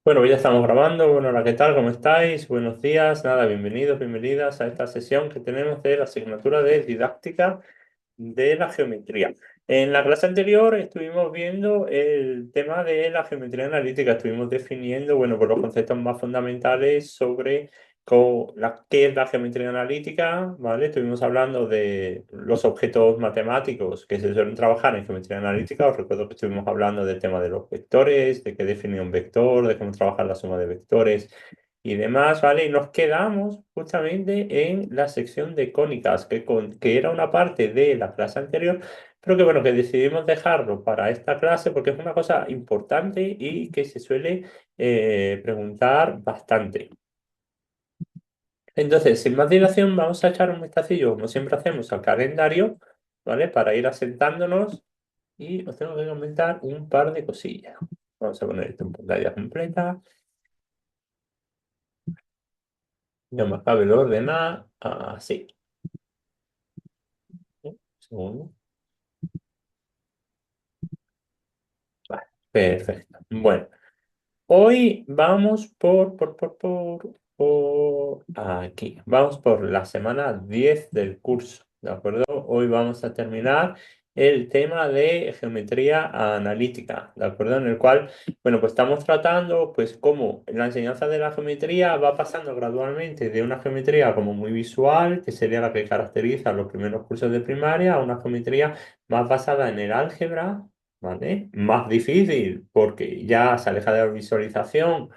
Bueno, pues ya estamos grabando. Bueno, hola, ¿qué tal? ¿Cómo estáis? Buenos días. Nada, bienvenidos, bienvenidas a esta sesión que tenemos de la asignatura de didáctica de la geometría. En la clase anterior estuvimos viendo el tema de la geometría analítica, estuvimos definiendo, bueno, pues los conceptos más fundamentales sobre qué es la geometría analítica, ¿vale? Estuvimos hablando de los objetos matemáticos que se suelen trabajar en geometría analítica. Os recuerdo que estuvimos hablando del tema de los vectores, de qué definir un vector, de cómo trabajar la suma de vectores y demás, ¿vale? Y nos quedamos justamente en la sección de cónicas, que era una parte de la clase anterior, pero que bueno, que decidimos dejarlo para esta clase porque es una cosa importante y que se suele preguntar bastante. Entonces, sin más dilación, vamos a echar un vistacillo, como siempre hacemos, al calendario, ¿vale? Para ir asentándonos y os tengo que comentar un par de cosillas. Vamos a poner esto en pantalla completa. Ya me acabe de ordenar así. Un segundo. Vale, perfecto. Bueno, hoy vamos por aquí. Vamos por la semana 10 del curso, ¿de acuerdo? Hoy vamos a terminar el tema de geometría analítica, ¿de acuerdo? En el cual, bueno, pues estamos tratando, pues, cómo la enseñanza de la geometría va pasando gradualmente de una geometría como muy visual, que sería la que caracteriza los primeros cursos de primaria, a una geometría más basada en el álgebra. ¿Vale? Más difícil porque ya se aleja de la visualización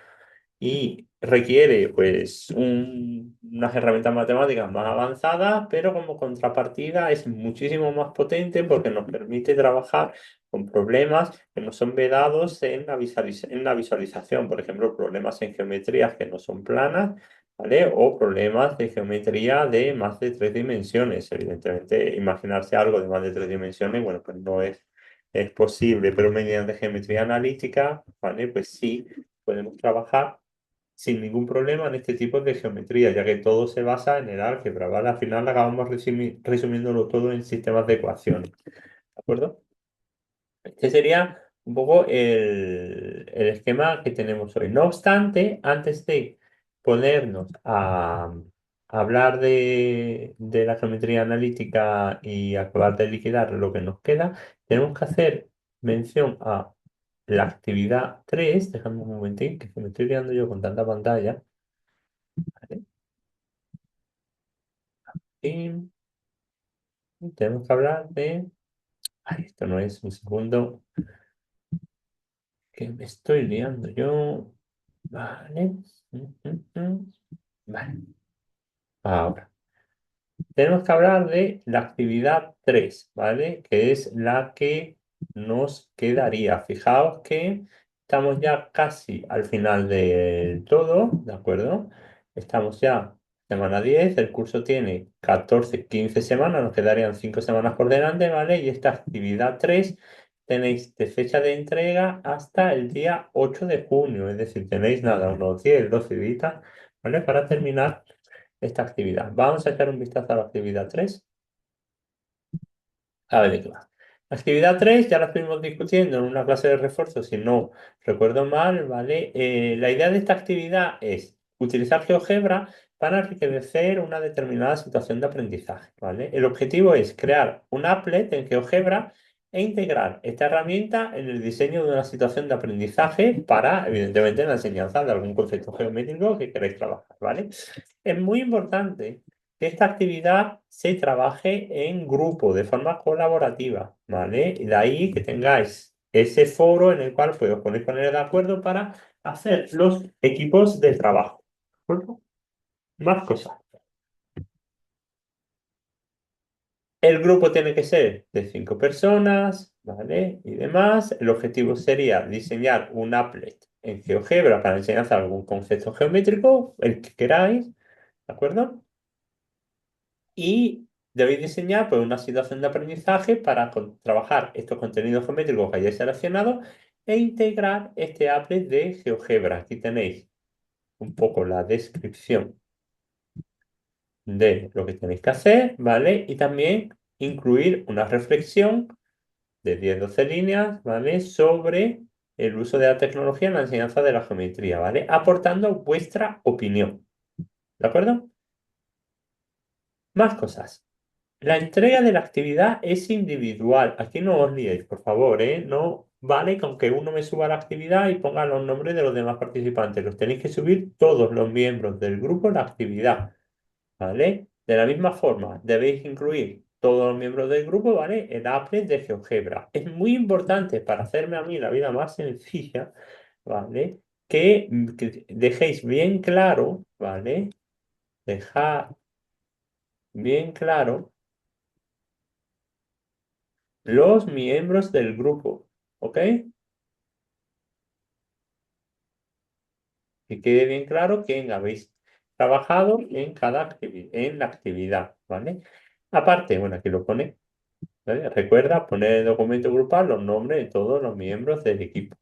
y requiere pues unas herramientas matemáticas más avanzadas, pero como contrapartida es muchísimo más potente porque nos permite trabajar con problemas que no son vedados en en la visualización, por ejemplo, problemas en geometrías que no son planas, ¿vale? O problemas de geometría de más de tres dimensiones. Evidentemente, imaginarse algo de más de tres dimensiones, bueno, pues no es posible, pero mediante geometría analítica, ¿vale? Pues sí podemos trabajar sin ningún problema en este tipo de geometría, ya que todo se basa en el álgebra, ¿vale? Al final acabamos resumiéndolo todo en sistemas de ecuaciones, ¿de acuerdo? Este sería un poco el esquema que tenemos hoy. No obstante, antes de ponernos a hablar de la geometría analítica y acabar de liquidar lo que nos queda, tenemos que hacer mención a la actividad 3. Déjame un momentín, que me estoy liando yo con tanta pantalla. ¿Vale? Y tenemos que hablar de... Ay, esto no es un segundo, que me estoy liando yo. Vale. Vale. Ahora, tenemos que hablar de la actividad 3, ¿vale? Que es la que nos quedaría. Fijaos que estamos ya casi al final del todo, ¿de acuerdo? Estamos ya semana 10, el curso tiene 14, 15 semanas, nos quedarían 5 semanas por delante, ¿vale? Y esta actividad 3 tenéis de fecha de entrega hasta el día 8 de junio, es decir, tenéis nada, unos 10, 12 días, ¿vale? Para terminar esta actividad. Vamos a echar un vistazo a la actividad 3. A ver de qué va. La actividad 3 ya la estuvimos discutiendo en una clase de refuerzo, si no recuerdo mal, ¿vale? La idea de esta actividad es utilizar GeoGebra para enriquecer una determinada situación de aprendizaje, ¿vale? El objetivo es crear un applet en GeoGebra e integrar esta herramienta en el diseño de una situación de aprendizaje para, evidentemente, la enseñanza de algún concepto geométrico que queréis trabajar, ¿vale? Es muy importante que esta actividad se trabaje en grupo, de forma colaborativa, ¿vale? Y de ahí que tengáis ese foro en el cual pues, os podéis poner de acuerdo para hacer los equipos de trabajo. ¿De acuerdo? Más cosas. El grupo tiene que ser de 5 personas, ¿vale? Y demás. El objetivo sería diseñar un applet en GeoGebra para enseñar algún concepto geométrico, el que queráis, ¿de acuerdo? Y debéis diseñar pues, una situación de aprendizaje para trabajar estos contenidos geométricos que hayáis seleccionado e integrar este applet de GeoGebra. Aquí tenéis un poco la descripción de lo que tenéis que hacer, ¿vale? Y también incluir una reflexión de 10-12 líneas, ¿vale? Sobre el uso de la tecnología en la enseñanza de la geometría, ¿vale? Aportando vuestra opinión, ¿de acuerdo? Más cosas. La entrega de la actividad es individual. Aquí no os liéis, por favor, ¿eh? No vale con que uno me suba la actividad y ponga los nombres de los demás participantes. Los tenéis que subir todos los miembros del grupo en la actividad, ¿vale? De la misma forma, debéis incluir todos los miembros del grupo, ¿vale? El Applet de GeoGebra. Es muy importante para hacerme a mí la vida más sencilla, ¿vale? Que dejéis bien claro, ¿vale? Dejad bien claro los miembros del grupo, ¿ok? Que quede bien claro quién habéis trabajado en en la actividad, ¿vale? Aparte, bueno, aquí lo pone, ¿vale? Recuerda poner en el documento grupal los nombres de todos los miembros del equipo,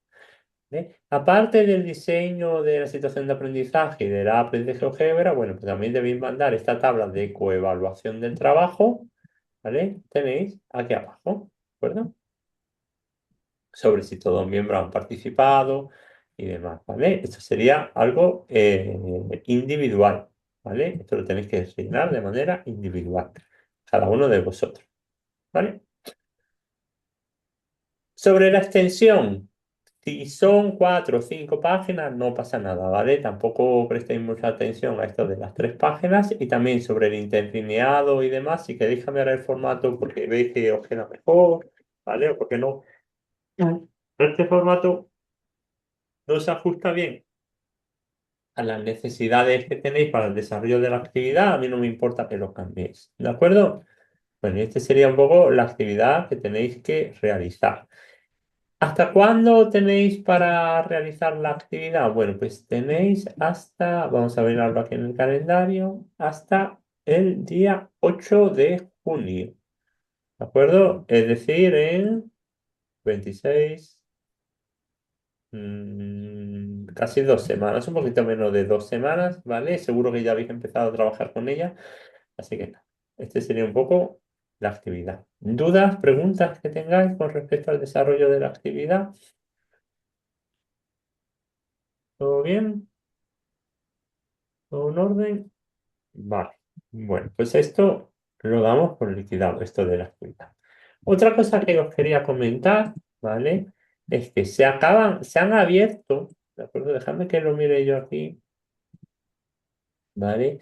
¿vale? Aparte del diseño de la situación de aprendizaje y de la aprendizaje de GeoGebra, bueno, pues también debéis mandar esta tabla de coevaluación del trabajo, ¿vale? Tenéis aquí abajo, ¿de acuerdo? Sobre si todos los miembros han participado y demás, ¿vale? Esto sería algo individual, ¿vale? Esto lo tenéis que rellenar de manera individual, cada uno de vosotros, ¿vale? Sobre la extensión, si son 4 o 5 páginas, no pasa nada, ¿vale? Tampoco prestéis mucha atención a esto de las 3 páginas y también sobre el interlineado y demás, si queréis cambiar el formato porque veis que os queda mejor, ¿vale? O porque no. Este formato no se ajusta bien a las necesidades que tenéis para el desarrollo de la actividad, a mí no me importa que lo cambiéis. ¿De acuerdo? Bueno, este sería un poco la actividad que tenéis que realizar. ¿Hasta cuándo tenéis para realizar la actividad? Bueno, pues tenéis hasta, vamos a mirarlo aquí en el calendario, hasta el día 8 de junio. ¿De acuerdo? Es decir, en 26. Casi 2 semanas, un poquito menos de 2 semanas, ¿vale? Seguro que ya habéis empezado a trabajar con ella, así que nada, este sería un poco la actividad. ¿Dudas, preguntas que tengáis con respecto al desarrollo de la actividad? ¿Todo bien? ¿Todo en orden? Vale. Bueno, pues esto lo damos por liquidado, esto de la actividad. Otra cosa que os quería comentar, ¿vale? Es que se han abierto, ¿de acuerdo? Dejadme que lo mire yo aquí, ¿vale?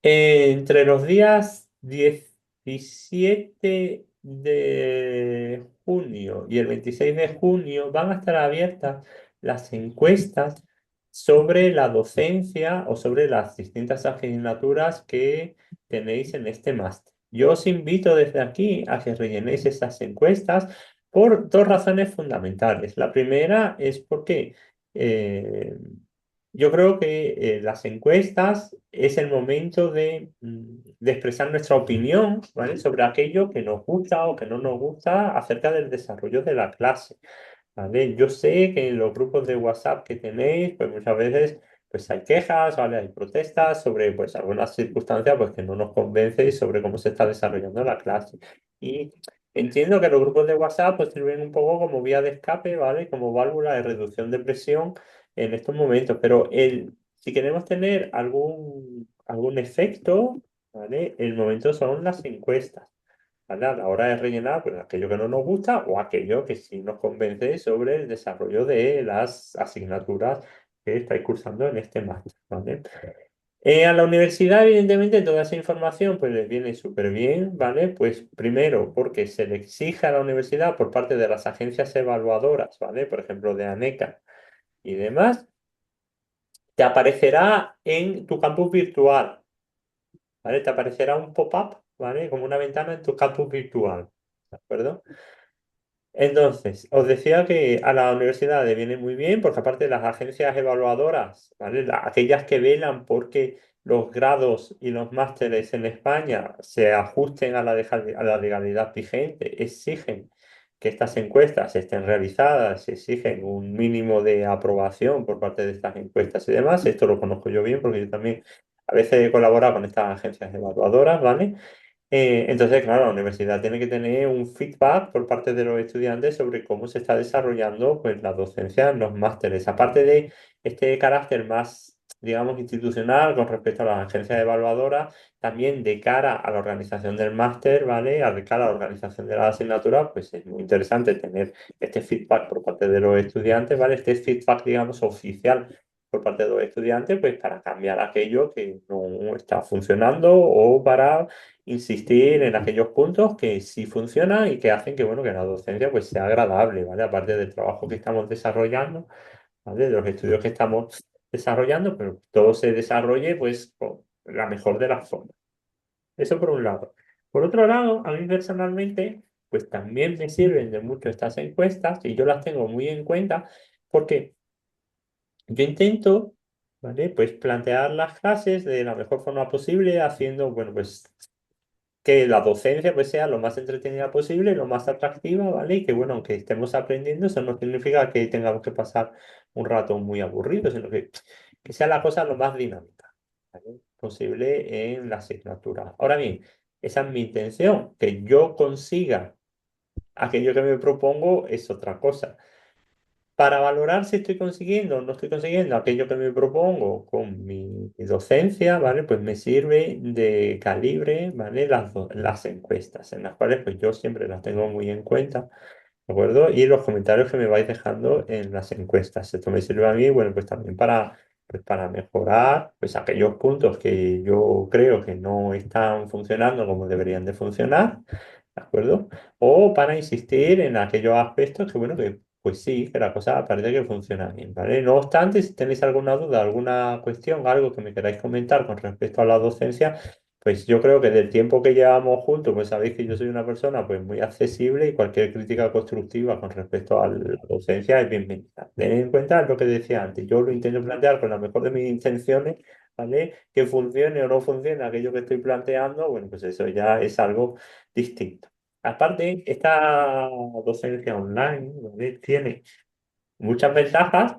Entre los días 17 de junio y el 26 de junio van a estar abiertas las encuestas sobre la docencia o sobre las distintas asignaturas que tenéis en este máster. Yo os invito desde aquí a que rellenéis esas encuestas por 2 razones fundamentales. La primera es porque eh, yo creo que las encuestas es el momento de expresar nuestra opinión, ¿vale? Sobre aquello que nos gusta o que no nos gusta acerca del desarrollo de la clase, ¿vale? Yo sé que en los grupos de WhatsApp que tenéis, pues muchas veces pues hay quejas, ¿vale? Hay protestas sobre pues algunas circunstancias pues que no nos convencen sobre cómo se está desarrollando la clase. Y entiendo que los grupos de WhatsApp pues sirven un poco como vía de escape, ¿vale? Como válvula de reducción de presión en estos momentos, pero si queremos tener algún efecto, ¿vale? El momento son las encuestas. ¿Vale? A la hora de rellenar, pues aquello que no nos gusta o aquello que sí nos convence sobre el desarrollo de las asignaturas que estáis cursando en este máster, ¿vale? A la universidad, evidentemente, toda esa información pues les viene súper bien, ¿vale? Pues primero, porque se le exige a la universidad por parte de las agencias evaluadoras, ¿vale? Por ejemplo, de ANECA y demás, te aparecerá en tu campus virtual, ¿vale? Te aparecerá un pop-up, ¿vale? Como una ventana en tu campus virtual, ¿de acuerdo? Entonces, os decía que a la universidad le viene muy bien, porque aparte de las agencias evaluadoras, ¿vale? Aquellas que velan porque los grados y los másteres en España se ajusten a a la legalidad vigente, exigen que estas encuestas estén realizadas, exigen un mínimo de aprobación por parte de estas encuestas y demás. Esto lo conozco yo bien porque yo también a veces he colaborado con estas agencias evaluadoras, ¿vale? Entonces, claro, la universidad tiene que tener un feedback por parte de los estudiantes sobre cómo se está desarrollando pues, la docencia en los másteres. Aparte de este carácter más, digamos, institucional con respecto a las agencias evaluadoras, también de cara a la organización del máster, ¿vale? De cara a la organización de la asignatura, pues es muy interesante tener este feedback por parte de los estudiantes, ¿vale? Este feedback, digamos, oficial por parte de los estudiantes, pues para cambiar aquello que no está funcionando o para insistir en aquellos puntos que sí funcionan y que hacen que, bueno, que la docencia pues sea agradable, ¿vale? Aparte del trabajo que estamos desarrollando, ¿vale? De los estudios que estamos desarrollando, pero todo se desarrolle pues con la mejor de las formas. Eso por un lado. Por otro lado, a mí personalmente, pues también me sirven de mucho estas encuestas y yo las tengo muy en cuenta porque yo intento, ¿vale? Pues plantear las clases de la mejor forma posible, haciendo, bueno, pues que la docencia pues sea lo más entretenida posible, lo más atractiva, ¿vale? Y que bueno, aunque estemos aprendiendo, eso no significa que tengamos que pasar un rato muy aburrido, sino que sea la cosa lo más dinámica, ¿vale? Posible en la asignatura. Ahora bien, esa es mi intención, que yo consiga aquello que me propongo es otra cosa. Para valorar si estoy consiguiendo o no estoy consiguiendo aquello que me propongo con mi docencia, ¿vale? Pues me sirve de calibre, ¿vale? Las encuestas, en las cuales pues yo siempre las tengo muy en cuenta, ¿de acuerdo? Y los comentarios que me vais dejando en las encuestas. Esto me sirve a mí, bueno, pues también pues para mejorar pues aquellos puntos que yo creo que no están funcionando como deberían de funcionar, ¿de acuerdo? O para insistir en aquellos aspectos que, bueno, que pues sí, que la cosa parece que funciona bien, ¿vale? No obstante, si tenéis alguna duda, alguna cuestión, algo que me queráis comentar con respecto a la docencia, pues yo creo que del tiempo que llevamos juntos, pues sabéis que yo soy una persona pues muy accesible y cualquier crítica constructiva con respecto a la docencia es bienvenida. Tened en cuenta lo que decía antes, yo lo intento plantear con la mejor de mis intenciones, ¿vale? Que funcione o no funcione aquello que estoy planteando, bueno, pues eso ya es algo distinto. Aparte, esta docencia online, ¿vale? Tiene muchas ventajas,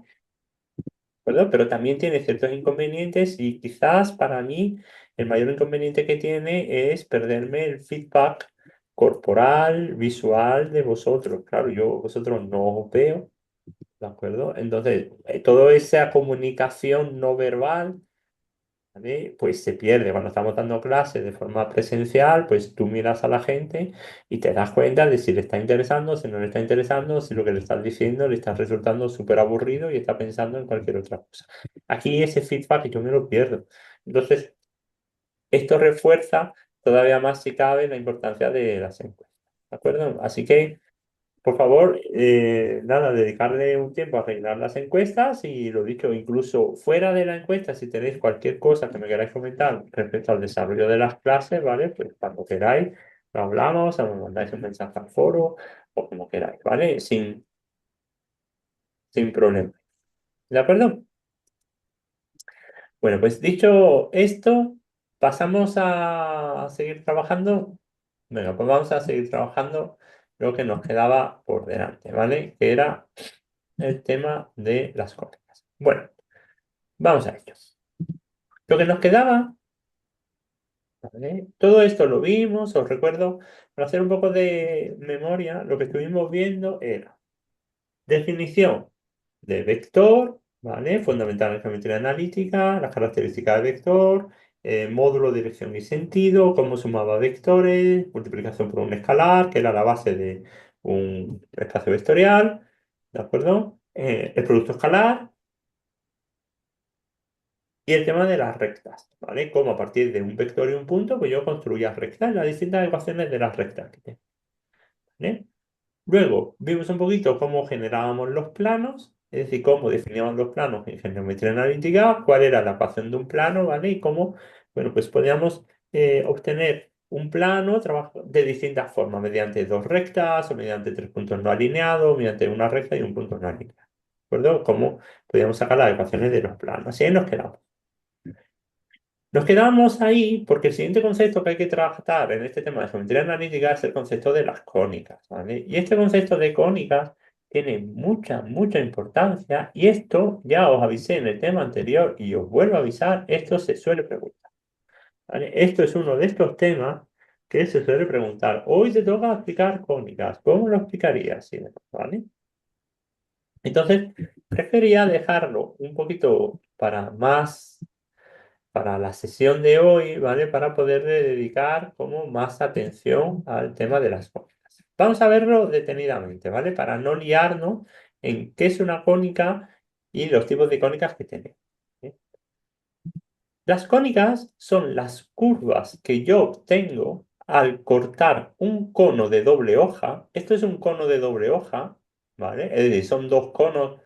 ¿verdad? Pero también tiene ciertos inconvenientes y quizás para mí el mayor inconveniente que tiene es perderme el feedback corporal, visual de vosotros. Claro, yo vosotros no os veo, ¿de acuerdo? Entonces, toda esa comunicación no verbal, ¿vale? Pues se pierde. Cuando estamos dando clases de forma presencial, pues tú miras a la gente y te das cuenta de si le está interesando, si no le está interesando, si lo que le estás diciendo le está resultando súper aburrido y está pensando en cualquier otra cosa. Aquí ese feedback yo me lo pierdo. Entonces, esto refuerza todavía más si cabe la importancia de las encuestas. ¿De acuerdo? Así que por favor, nada, dedicarle un tiempo a arreglar las encuestas y lo dicho, incluso fuera de la encuesta, si tenéis cualquier cosa que me queráis comentar respecto al desarrollo de las clases, ¿vale? Pues cuando queráis, lo hablamos, o me mandáis un mensaje al foro o como queráis, ¿vale? Sin problema. ¿De acuerdo? Bueno, pues dicho esto, pasamos a seguir trabajando. Venga, pues vamos a seguir trabajando lo que nos quedaba por delante, ¿vale? Que era el tema de las crónicas. Bueno, vamos a ello. Lo que nos quedaba, ¿vale? Todo esto lo vimos, os recuerdo, para hacer un poco de memoria, lo que estuvimos viendo era definición de vector, ¿vale? Fundamental en geometría analítica, las características de vector, módulo, dirección y sentido, cómo sumaba vectores, multiplicación por un escalar, que era la base de un espacio vectorial, ¿de acuerdo? El producto escalar. Y el tema de las rectas, ¿vale? Como a partir de un vector y un punto, pues yo construía rectas, las distintas ecuaciones de las rectas que tengo, ¿vale? Luego vimos un poquito cómo generábamos los planos, es decir, cómo definíamos los planos en geometría analítica, cuál era la ecuación de un plano, ¿vale? Y cómo, bueno, pues podíamos obtener un plano de distintas formas, mediante dos rectas o mediante tres puntos no alineados, mediante una recta y un punto no alineado, ¿de acuerdo? Cómo podíamos sacar las ecuaciones de los planos. Así ahí nos quedamos. Nos quedamos ahí porque el siguiente concepto que hay que tratar en este tema de geometría analítica es el concepto de las cónicas, ¿vale? Y este concepto de cónicas tiene mucha importancia y esto ya os avisé en el tema anterior y os vuelvo a avisar, esto se suele preguntar, ¿vale? Esto es uno de estos temas que se suele preguntar, hoy te toca explicar cónicas, ¿cómo lo explicarías? Sí, ¿vale? Entonces, prefería dejarlo un poquito para la sesión de hoy, ¿vale? Para poder dedicar como más atención al tema de las cónicas. Vamos a verlo detenidamente, ¿vale? Para no liarnos en qué es una cónica y los tipos de cónicas que tenemos. ¿Eh? Las cónicas son las curvas que yo obtengo al cortar un cono de doble hoja. Esto es un cono de doble hoja, ¿vale? Es decir, son dos conos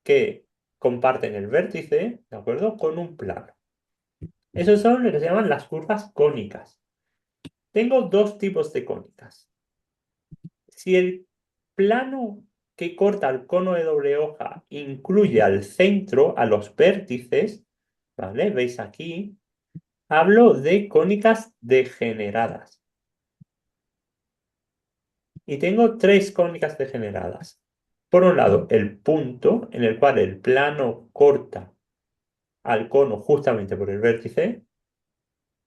que comparten el vértice, ¿de acuerdo? Con un plano. Esos son lo que se llaman las curvas cónicas. Tengo dos tipos de cónicas. Si el plano que corta el cono de doble hoja incluye al centro, a los vértices, ¿vale? ¿Veis aquí? Hablo de cónicas degeneradas. Y tengo tres cónicas degeneradas. Por un lado, el punto en el cual el plano corta al cono justamente por el vértice.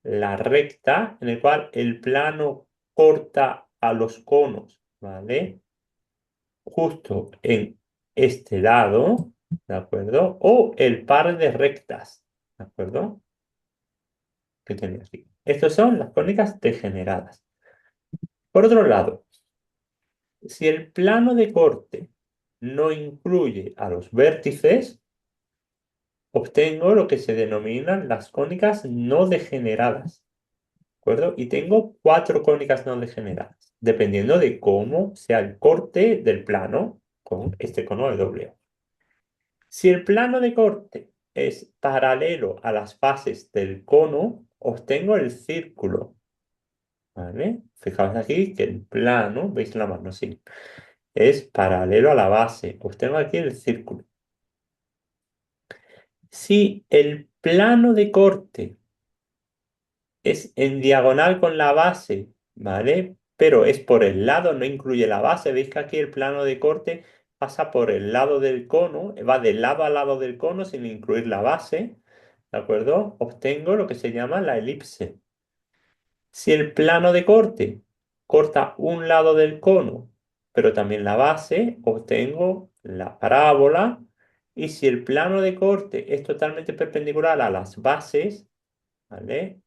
La recta en el cual el plano corta a los conos, ¿vale? Justo en este lado, ¿de acuerdo? O el par de rectas, ¿de acuerdo? Que tengo aquí. Estas son las cónicas degeneradas. Por otro lado, si el plano de corte no incluye a los vértices, obtengo lo que se denominan las cónicas no degeneradas. ¿Acuerdo? Y tengo cuatro cónicas no degeneradas, dependiendo de cómo sea el corte del plano con este cono de doble O. Si el plano de corte es paralelo a las fases del cono, obtengo el círculo. ¿Vale? Fijaos aquí que el plano, ¿veis la mano? Sí. Es paralelo a la base. Obtengo aquí el círculo. Si el plano de corte es en diagonal con la base, ¿vale? Pero es por el lado, no incluye la base. Veis que aquí el plano de corte pasa por el lado del cono, va de lado a lado del cono sin incluir la base, ¿de acuerdo? Obtengo lo que se llama la elipse. Si el plano de corte corta un lado del cono, pero también la base, obtengo la parábola. Y si el plano de corte es totalmente perpendicular a las bases, ¿vale?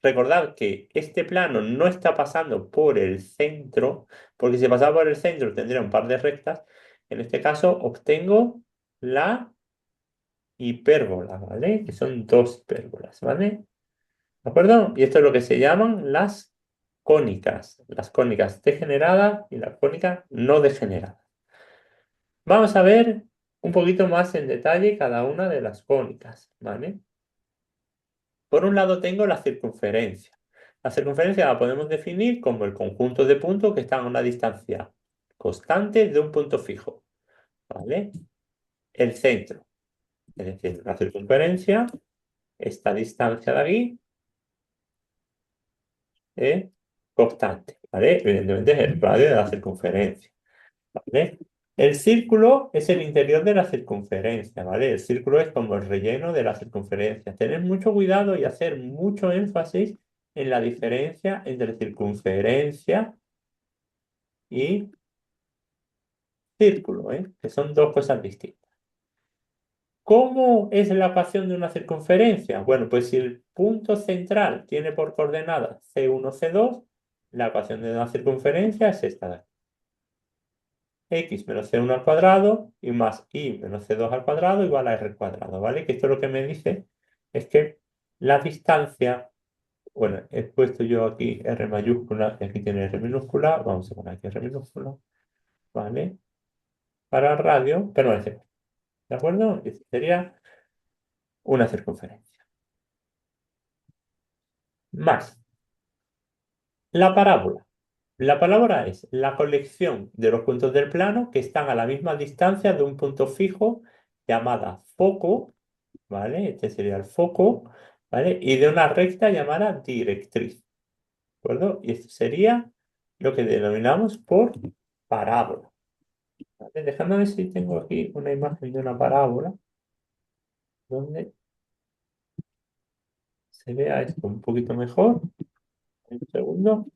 Recordad que este plano no está pasando por el centro, porque si pasaba por el centro tendría un par de rectas. En este caso obtengo la hipérbola, ¿vale? Que son dos hipérbolas, ¿vale? ¿De acuerdo? Y esto es lo que se llaman las cónicas degeneradas y la cónica no degenerada. Vamos a ver un poquito más en detalle cada una de las cónicas, ¿vale? Por un lado tengo la circunferencia. La circunferencia la podemos definir como el conjunto de puntos que están a una distancia constante de un punto fijo. ¿Vale? El centro, es decir, la circunferencia, esta distancia de aquí es constante. ¿Vale? Evidentemente es el radio de la circunferencia. ¿Vale? El círculo es el interior de la circunferencia, ¿vale? El círculo es como el relleno de la circunferencia. Tener mucho cuidado y hacer mucho énfasis en la diferencia entre circunferencia y círculo, ¿eh? Que son dos cosas distintas. ¿Cómo es la ecuación de una circunferencia? Bueno, pues si el punto central tiene por coordenadas C1, C2, la ecuación de una circunferencia es esta de aquí. X menos C1 al cuadrado y más Y menos C2 al cuadrado igual a R al cuadrado, ¿vale? Que esto lo que me dice es que la distancia, bueno, he puesto yo aquí R mayúscula y aquí tiene R minúscula, vamos a poner aquí R minúscula, ¿vale? Para el radio permanece, ¿de acuerdo? Y esta sería una circunferencia. Más, la parábola. La parábola es la colección de los puntos del plano que están a la misma distancia de un punto fijo llamada foco, ¿vale? Este sería el foco, ¿vale? Y de una recta llamada directriz, ¿de acuerdo? Y esto sería lo que denominamos por parábola, ¿vale? Déjame ver si tengo aquí una imagen de una parábola donde se vea esto un poquito mejor. Un segundo.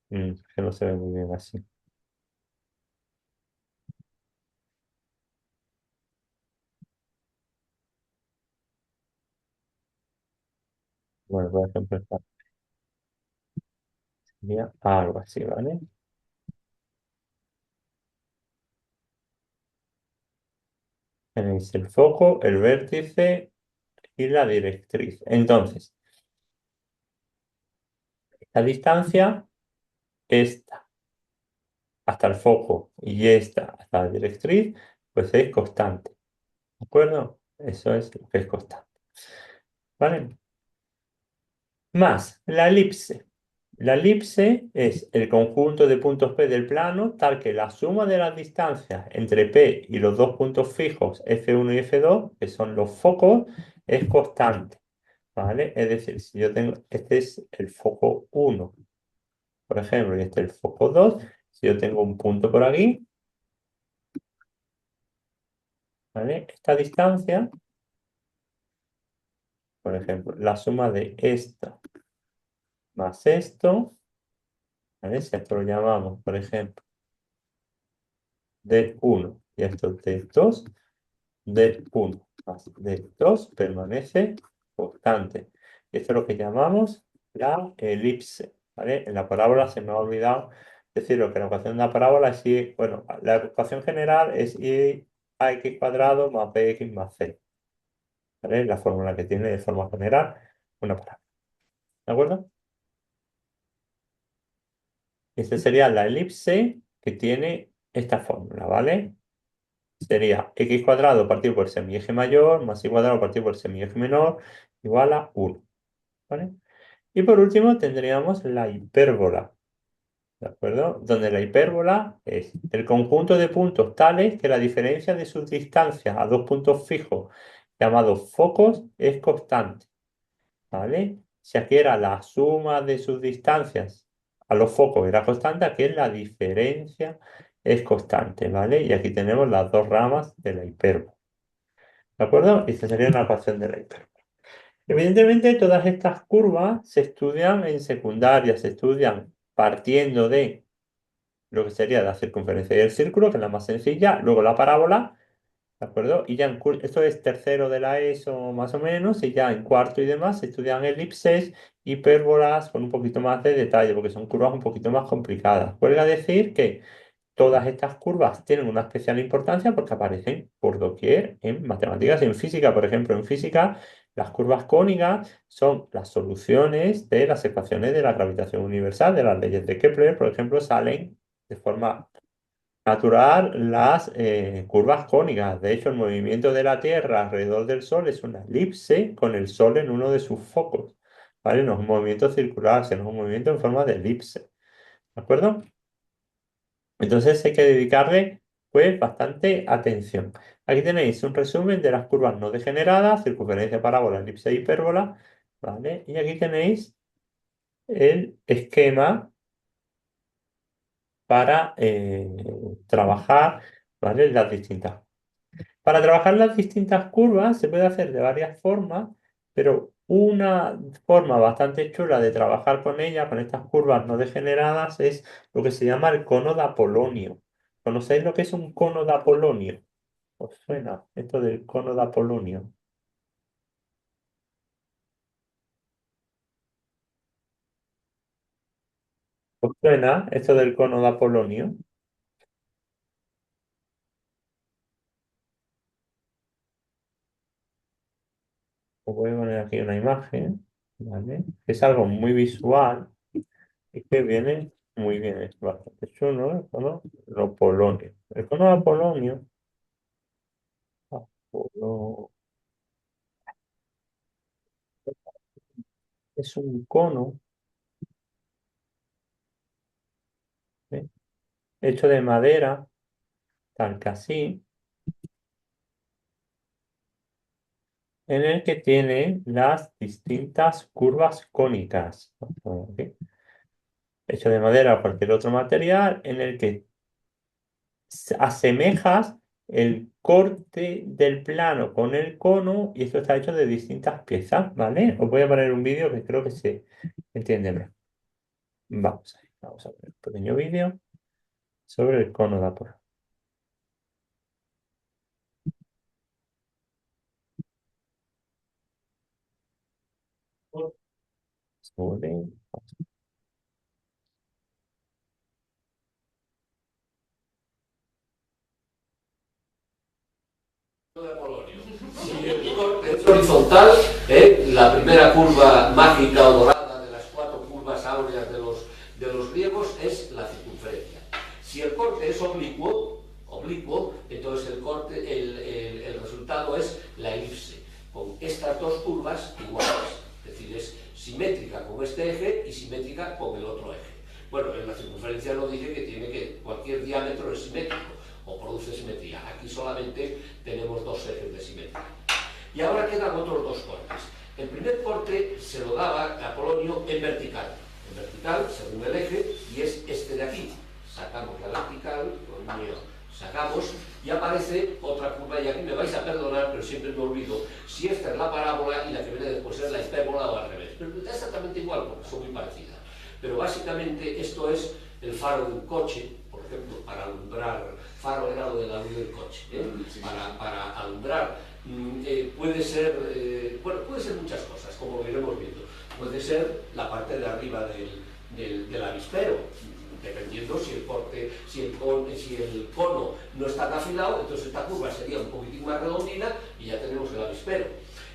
Que no se ve muy bien así. Bueno, por ejemplo, esta sería algo así, ¿vale? Tenéis el foco, el vértice y la directriz. Entonces, la distancia, esta hasta el foco y esta hasta la directriz, pues es constante. ¿De acuerdo? Eso es lo que es constante. ¿Vale? Más la elipse. La elipse es el conjunto de puntos P del plano tal que la suma de las distancias entre P y los dos puntos fijos F1 y F2, que son los focos, es constante. ¿Vale? Es decir, si yo tengo, este es el foco 1, por ejemplo, y este es el foco 2, si yo tengo un punto por aquí, ¿vale? Esta distancia, por ejemplo, la suma de esto más esto, ¿vale? Si esto lo llamamos, por ejemplo, D1 y esto D2, D1 más D2 permanece constante. Esto es lo que llamamos la elipse, ¿vale? En la parábola se me ha olvidado decir lo que la ecuación de la parábola es y, bueno, la ecuación general es y a x cuadrado más bx más c, ¿vale? La fórmula que tiene de forma general una parábola, ¿de acuerdo? Esta sería la elipse que tiene esta fórmula, ¿vale? Sería x cuadrado partido por semieje mayor más y cuadrado partido por semieje menor igual a 1. ¿Vale? Y por último tendríamos la hipérbola, ¿de acuerdo? Donde la hipérbola es el conjunto de puntos tales que la diferencia de sus distancias a dos puntos fijos llamados focos es constante, ¿vale? Si aquí era la suma de sus distancias a los focos era constante, aquí es la diferencia es constante, ¿vale? Y aquí tenemos las dos ramas de la hipérbola, ¿de acuerdo? Y esta sería una ecuación de la hipérbola. Evidentemente, todas estas curvas se estudian en secundaria, se estudian partiendo de lo que sería la circunferencia del círculo, que es la más sencilla, luego la parábola, ¿de acuerdo? Y ya esto es tercero de la ESO más o menos, y ya en cuarto y demás se estudian elipses, hipérbolas con un poquito más de detalle, porque son curvas un poquito más complicadas. Cuelga decir que todas estas curvas tienen una especial importancia porque aparecen por doquier en matemáticas y en física. Por ejemplo, en física, las curvas cónicas son las soluciones de las ecuaciones de la gravitación universal, de las leyes de Kepler, por ejemplo, salen de forma natural las curvas cónicas. De hecho, el movimiento de la Tierra alrededor del Sol es una elipse con el Sol en uno de sus focos. ¿Vale? No es un movimiento circular, sino un movimiento en forma de elipse. ¿De acuerdo? Entonces hay que dedicarle pues bastante atención. Aquí tenéis un resumen de las curvas no degeneradas, circunferencia, parábola, elipse e hipérbola, ¿vale? Y aquí tenéis el esquema para trabajar, ¿vale? Las distintas. Para trabajar las distintas curvas se puede hacer de varias formas, pero una forma bastante chula de trabajar con ellas, con estas curvas no degeneradas, es lo que se llama el cono de Apolonio. ¿Conocéis lo que es un cono de Apolonio? ¿Os suena esto del cono de Apolonio? ¿Os suena esto del cono de Apolonio? Os voy a poner aquí una imagen, ¿vale? Es algo muy visual y que viene muy bien, es bastante chulo, ¿eh? El cono de Apolonio. El cono de Apolonio, Apolo- es un cono, ¿eh? Hecho de madera, tal que así, en el que tiene las distintas curvas cónicas. ¿Ok? hecho de madera o cualquier otro material, en el que asemejas el corte del plano con el cono y esto está hecho de distintas piezas, ¿vale? Os voy a poner un vídeo que creo que se entiende mejor. Vamos a ver un pequeño vídeo sobre el cono de Apolo. Sobre- De Apolonio. Si el corte es horizontal, la primera curva mágica o dorada de las cuatro curvas áureas de los griegos es la circunferencia. Si el corte es oblicuo, entonces el resultado es la elipse, con estas dos curvas iguales. Es decir, es simétrica con este eje y simétrica con el otro eje. Bueno, en la circunferencia no dice que cualquier diámetro es simétrico o produce simetría. Aquí solamente tenemos dos ejes de simetría. Y ahora quedan otros dos cortes. El primer corte se lo daba a Apolonio en vertical, según el eje, y es este de aquí. Sacamos la vertical, sacamos, y aparece otra curva, y aquí me vais a perdonar, pero siempre me olvido si esta es la parábola y la que viene después es la hipérbola o al revés. Pero es exactamente igual, porque son muy parecidas. Pero básicamente esto es el faro de un coche, por ejemplo, para alumbrar. Faro era lo de la luz del coche, para alumbrar. Puede ser, bueno, puede ser muchas cosas, como lo iremos viendo. Puede ser la parte de arriba del avispero, dependiendo si el cono no está tan afilado, entonces esta curva sería un poquitín más redondina y ya tenemos el avispero.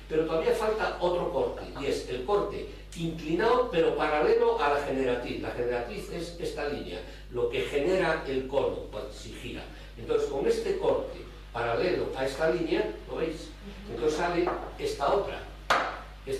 Pero todavía falta otro corte, y es el corte inclinado pero paralelo a la generatriz. La generatriz es esta línea, lo que genera el cono, si gira. Entonces, con este corte paralelo a esta línea, ¿lo veis? Entonces sale esta otra que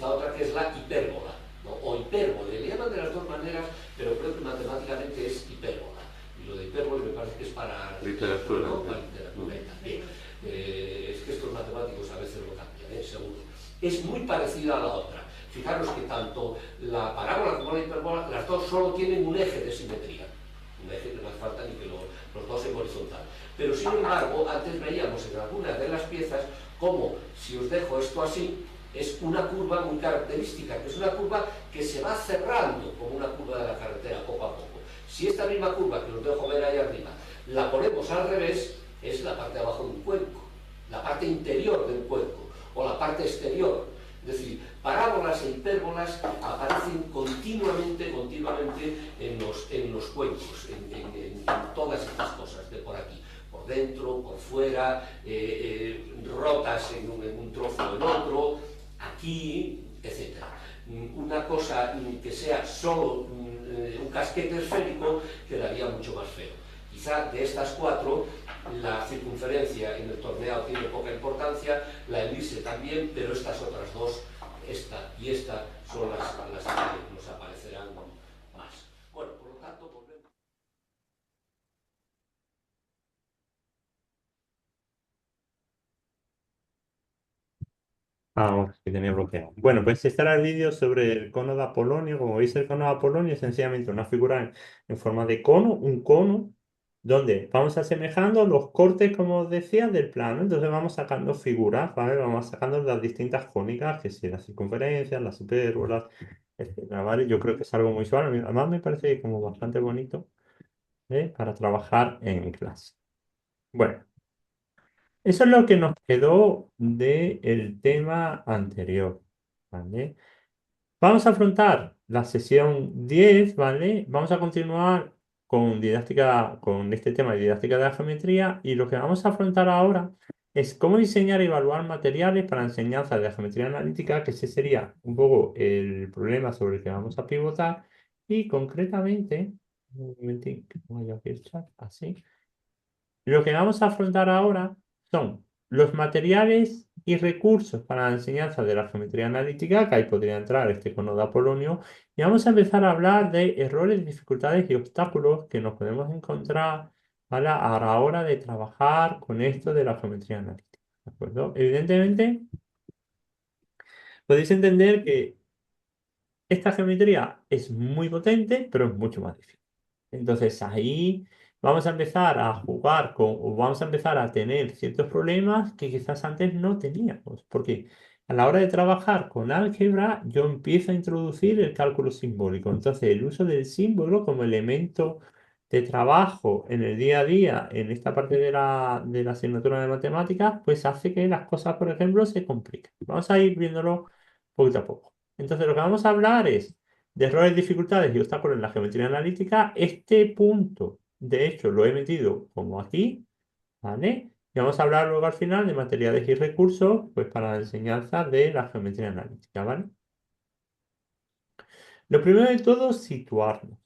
es la hipérbola, ¿no? O hipérbole, le llaman de las dos maneras, pero creo que matemáticamente es hipérbola. Y lo de hipérbole me parece que es para literatura, ¿no? Para literatura también. Es que estos matemáticos a veces lo cambian, seguro. Es muy parecida a la otra. Fijaros que tanto la parábola como la hipérbola, las dos solo tienen un eje de simetría. Un eje que no hace falta ni que los dos en horizontal. Pero sin embargo, antes veíamos en algunas de las piezas como, si os dejo esto así, es una curva muy característica, que es una curva que se va cerrando como una curva de la carretera poco a poco. Si esta misma curva que os dejo ver ahí arriba la ponemos al revés, es la parte de abajo de un cuenco, la parte interior de un cuenco o la parte exterior. Es decir, parábolas e hipérbolas aparecen continuamente en los cuencos, en todas estas cosas de por aquí, por dentro, por fuera, rotas en un trozo o en otro, aquí, etc. Una cosa que sea solo un casquete esférico quedaría mucho más feo. Quizá de estas cuatro, la circunferencia en el torneado tiene poca importancia, la elipse también, pero estas otras dos, esta y esta, son las que nos aparecerán más. Bueno, por lo tanto, volvemos. Ahora sí tenía bloqueado. Bueno, pues este era el vídeo sobre el cono de Apolonio. Como veis, el cono de Apolonio es sencillamente una figura en forma de cono, un cono, donde vamos asemejando los cortes, como os decía, del plano. Entonces vamos sacando figuras, ¿vale? Vamos sacando las distintas cónicas, que si las circunferencias, las hipérbolas, etcétera, ¿vale? Yo creo que es algo muy suave. Además me parece como bastante bonito, para trabajar en clase. Bueno. Eso es lo que nos quedó del tema anterior, ¿vale? Vamos a afrontar la sesión 10, ¿vale? Vamos a continuar con didáctica, con este tema de didáctica de la geometría y lo que vamos a afrontar ahora es cómo diseñar y evaluar materiales para enseñanza de la geometría analítica, que ese sería un poco el problema sobre el que vamos a pivotar y concretamente, un momentín, que pongo yo aquí el chat, así. Lo que vamos a afrontar ahora son los materiales y recursos para la enseñanza de la geometría analítica, que ahí podría entrar este cono de Apolonio, y vamos a empezar a hablar de errores, dificultades y obstáculos que nos podemos encontrar, ¿vale? A la hora de trabajar con esto de la geometría analítica. ¿De acuerdo? Evidentemente, podéis entender que Esta geometría es muy potente, pero es mucho más difícil. Entonces ahí vamos a empezar a jugar con, o vamos a empezar a tener ciertos problemas que quizás antes no teníamos. Porque a la hora de trabajar con álgebra, yo empiezo a introducir el cálculo simbólico. Entonces el uso del símbolo como elemento de trabajo en el día a día, en esta parte de la asignatura de matemáticas, pues hace que las cosas, por ejemplo, se compliquen. Vamos a ir viéndolo poquito a poco. Entonces lo que vamos a hablar es de errores, dificultades y obstáculos en la geometría analítica. Este punto, de hecho, lo he metido como aquí, ¿vale? Y vamos a hablar luego al final de materiales y recursos, pues para la enseñanza de la geometría analítica, ¿vale? Lo primero de todo, situarnos.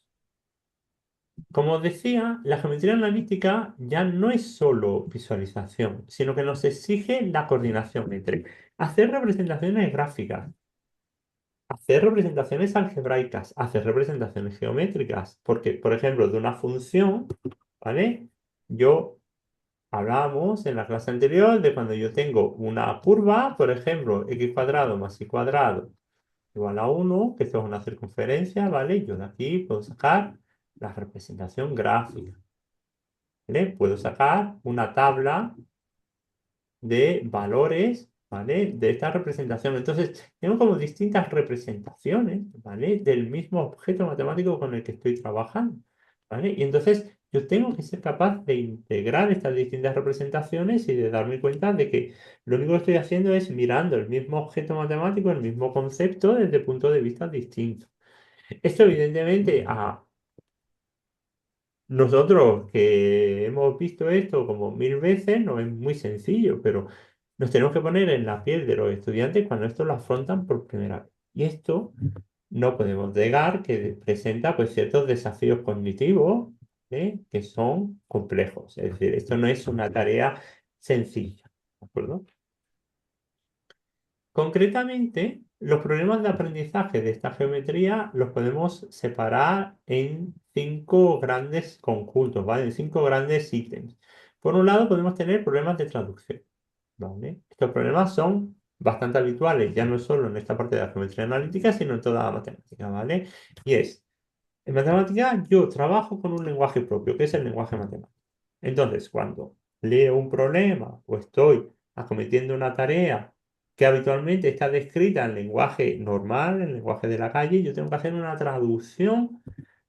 Como os decía, la geometría analítica ya no es solo visualización, sino que nos exige la coordinación entre hacer representaciones gráficas, hacer representaciones algebraicas, hacer representaciones geométricas, porque, por ejemplo, de una función, ¿vale? Yo hablábamos en la clase anterior de cuando yo tengo una curva, por ejemplo, x cuadrado más y cuadrado igual a 1, que esto es una circunferencia, ¿vale? Yo de aquí puedo sacar la representación gráfica, ¿vale? Puedo sacar una tabla de valores, ¿vale? De esta representación. Entonces, tengo como distintas representaciones, ¿vale? Del mismo objeto matemático con el que estoy trabajando, ¿vale? Y entonces, yo tengo que ser capaz de integrar estas distintas representaciones y de darme cuenta de que lo único que estoy haciendo es mirando el mismo objeto matemático, el mismo concepto desde puntos de vista distintos. Esto, evidentemente, a nosotros que hemos visto esto como 1000 veces, no es muy sencillo, pero nos tenemos que poner en la piel de los estudiantes cuando esto lo afrontan por primera vez. Y esto no podemos negar que presenta pues ciertos desafíos cognitivos, que son complejos. Es decir, esto no es una tarea sencilla, ¿de acuerdo? Concretamente, los problemas de aprendizaje de esta geometría los podemos separar en 5 grandes conjuntos, ¿vale? En 5 grandes ítems. Por un lado, podemos tener problemas de traducción, ¿vale? Estos problemas son bastante habituales, ya no solo en esta parte de la geometría analítica, sino en toda la matemática, ¿vale? Y es, en matemática yo trabajo con un lenguaje propio, que es el lenguaje matemático. Entonces, cuando leo un problema o estoy acometiendo una tarea que habitualmente está descrita en lenguaje normal, en lenguaje de la calle, yo tengo que hacer una traducción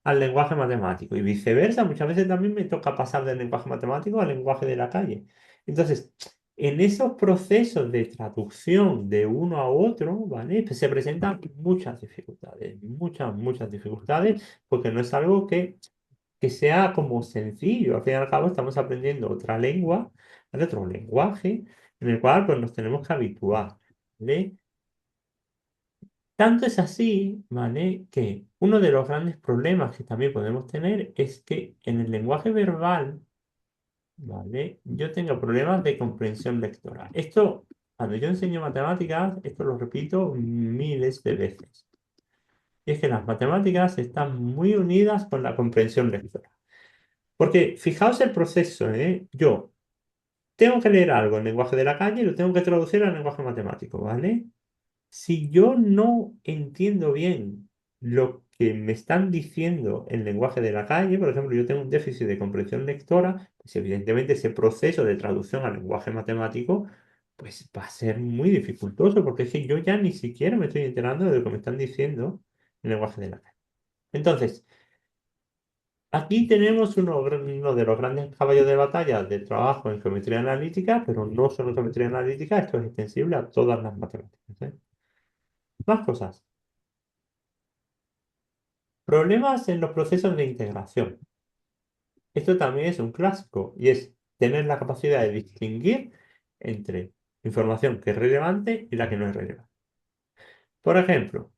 al lenguaje matemático y viceversa. Muchas veces también me toca pasar del lenguaje matemático al lenguaje de la calle. Entonces, en esos procesos de traducción de uno a otro, ¿vale? Pues se presentan muchas dificultades, porque no es algo que sea como sencillo. Al fin y al cabo estamos aprendiendo otra lengua, ¿vale? Otro lenguaje en el cual pues, nos tenemos que habituar, ¿vale? Tanto es así, ¿vale? Que uno de los grandes problemas que también podemos tener es que en el lenguaje verbal, ¿vale? Yo tengo problemas de comprensión lectora. Esto, cuando yo enseño matemáticas, esto lo repito miles de veces. Y es que las matemáticas están muy unidas con la comprensión lectora. Porque fijaos el proceso, ¿eh? Yo tengo que leer algo en lenguaje de la calle y lo tengo que traducir al lenguaje matemático, ¿vale? Si yo no entiendo bien lo que me están diciendo en lenguaje de la calle, por ejemplo, yo tengo un déficit de comprensión lectora, pues evidentemente ese proceso de traducción al lenguaje matemático, pues va a ser muy dificultoso, porque es que yo ya ni siquiera me estoy enterando de lo que me están diciendo en lenguaje de la calle. Entonces, aquí tenemos uno de los grandes caballos de batalla del trabajo en geometría analítica, pero no solo en geometría analítica, esto es extensible a todas las matemáticas, ¿eh? Más cosas. Problemas en los procesos de integración. Esto también es un clásico y es tener la capacidad de distinguir entre información que es relevante y la que no es relevante. Por ejemplo,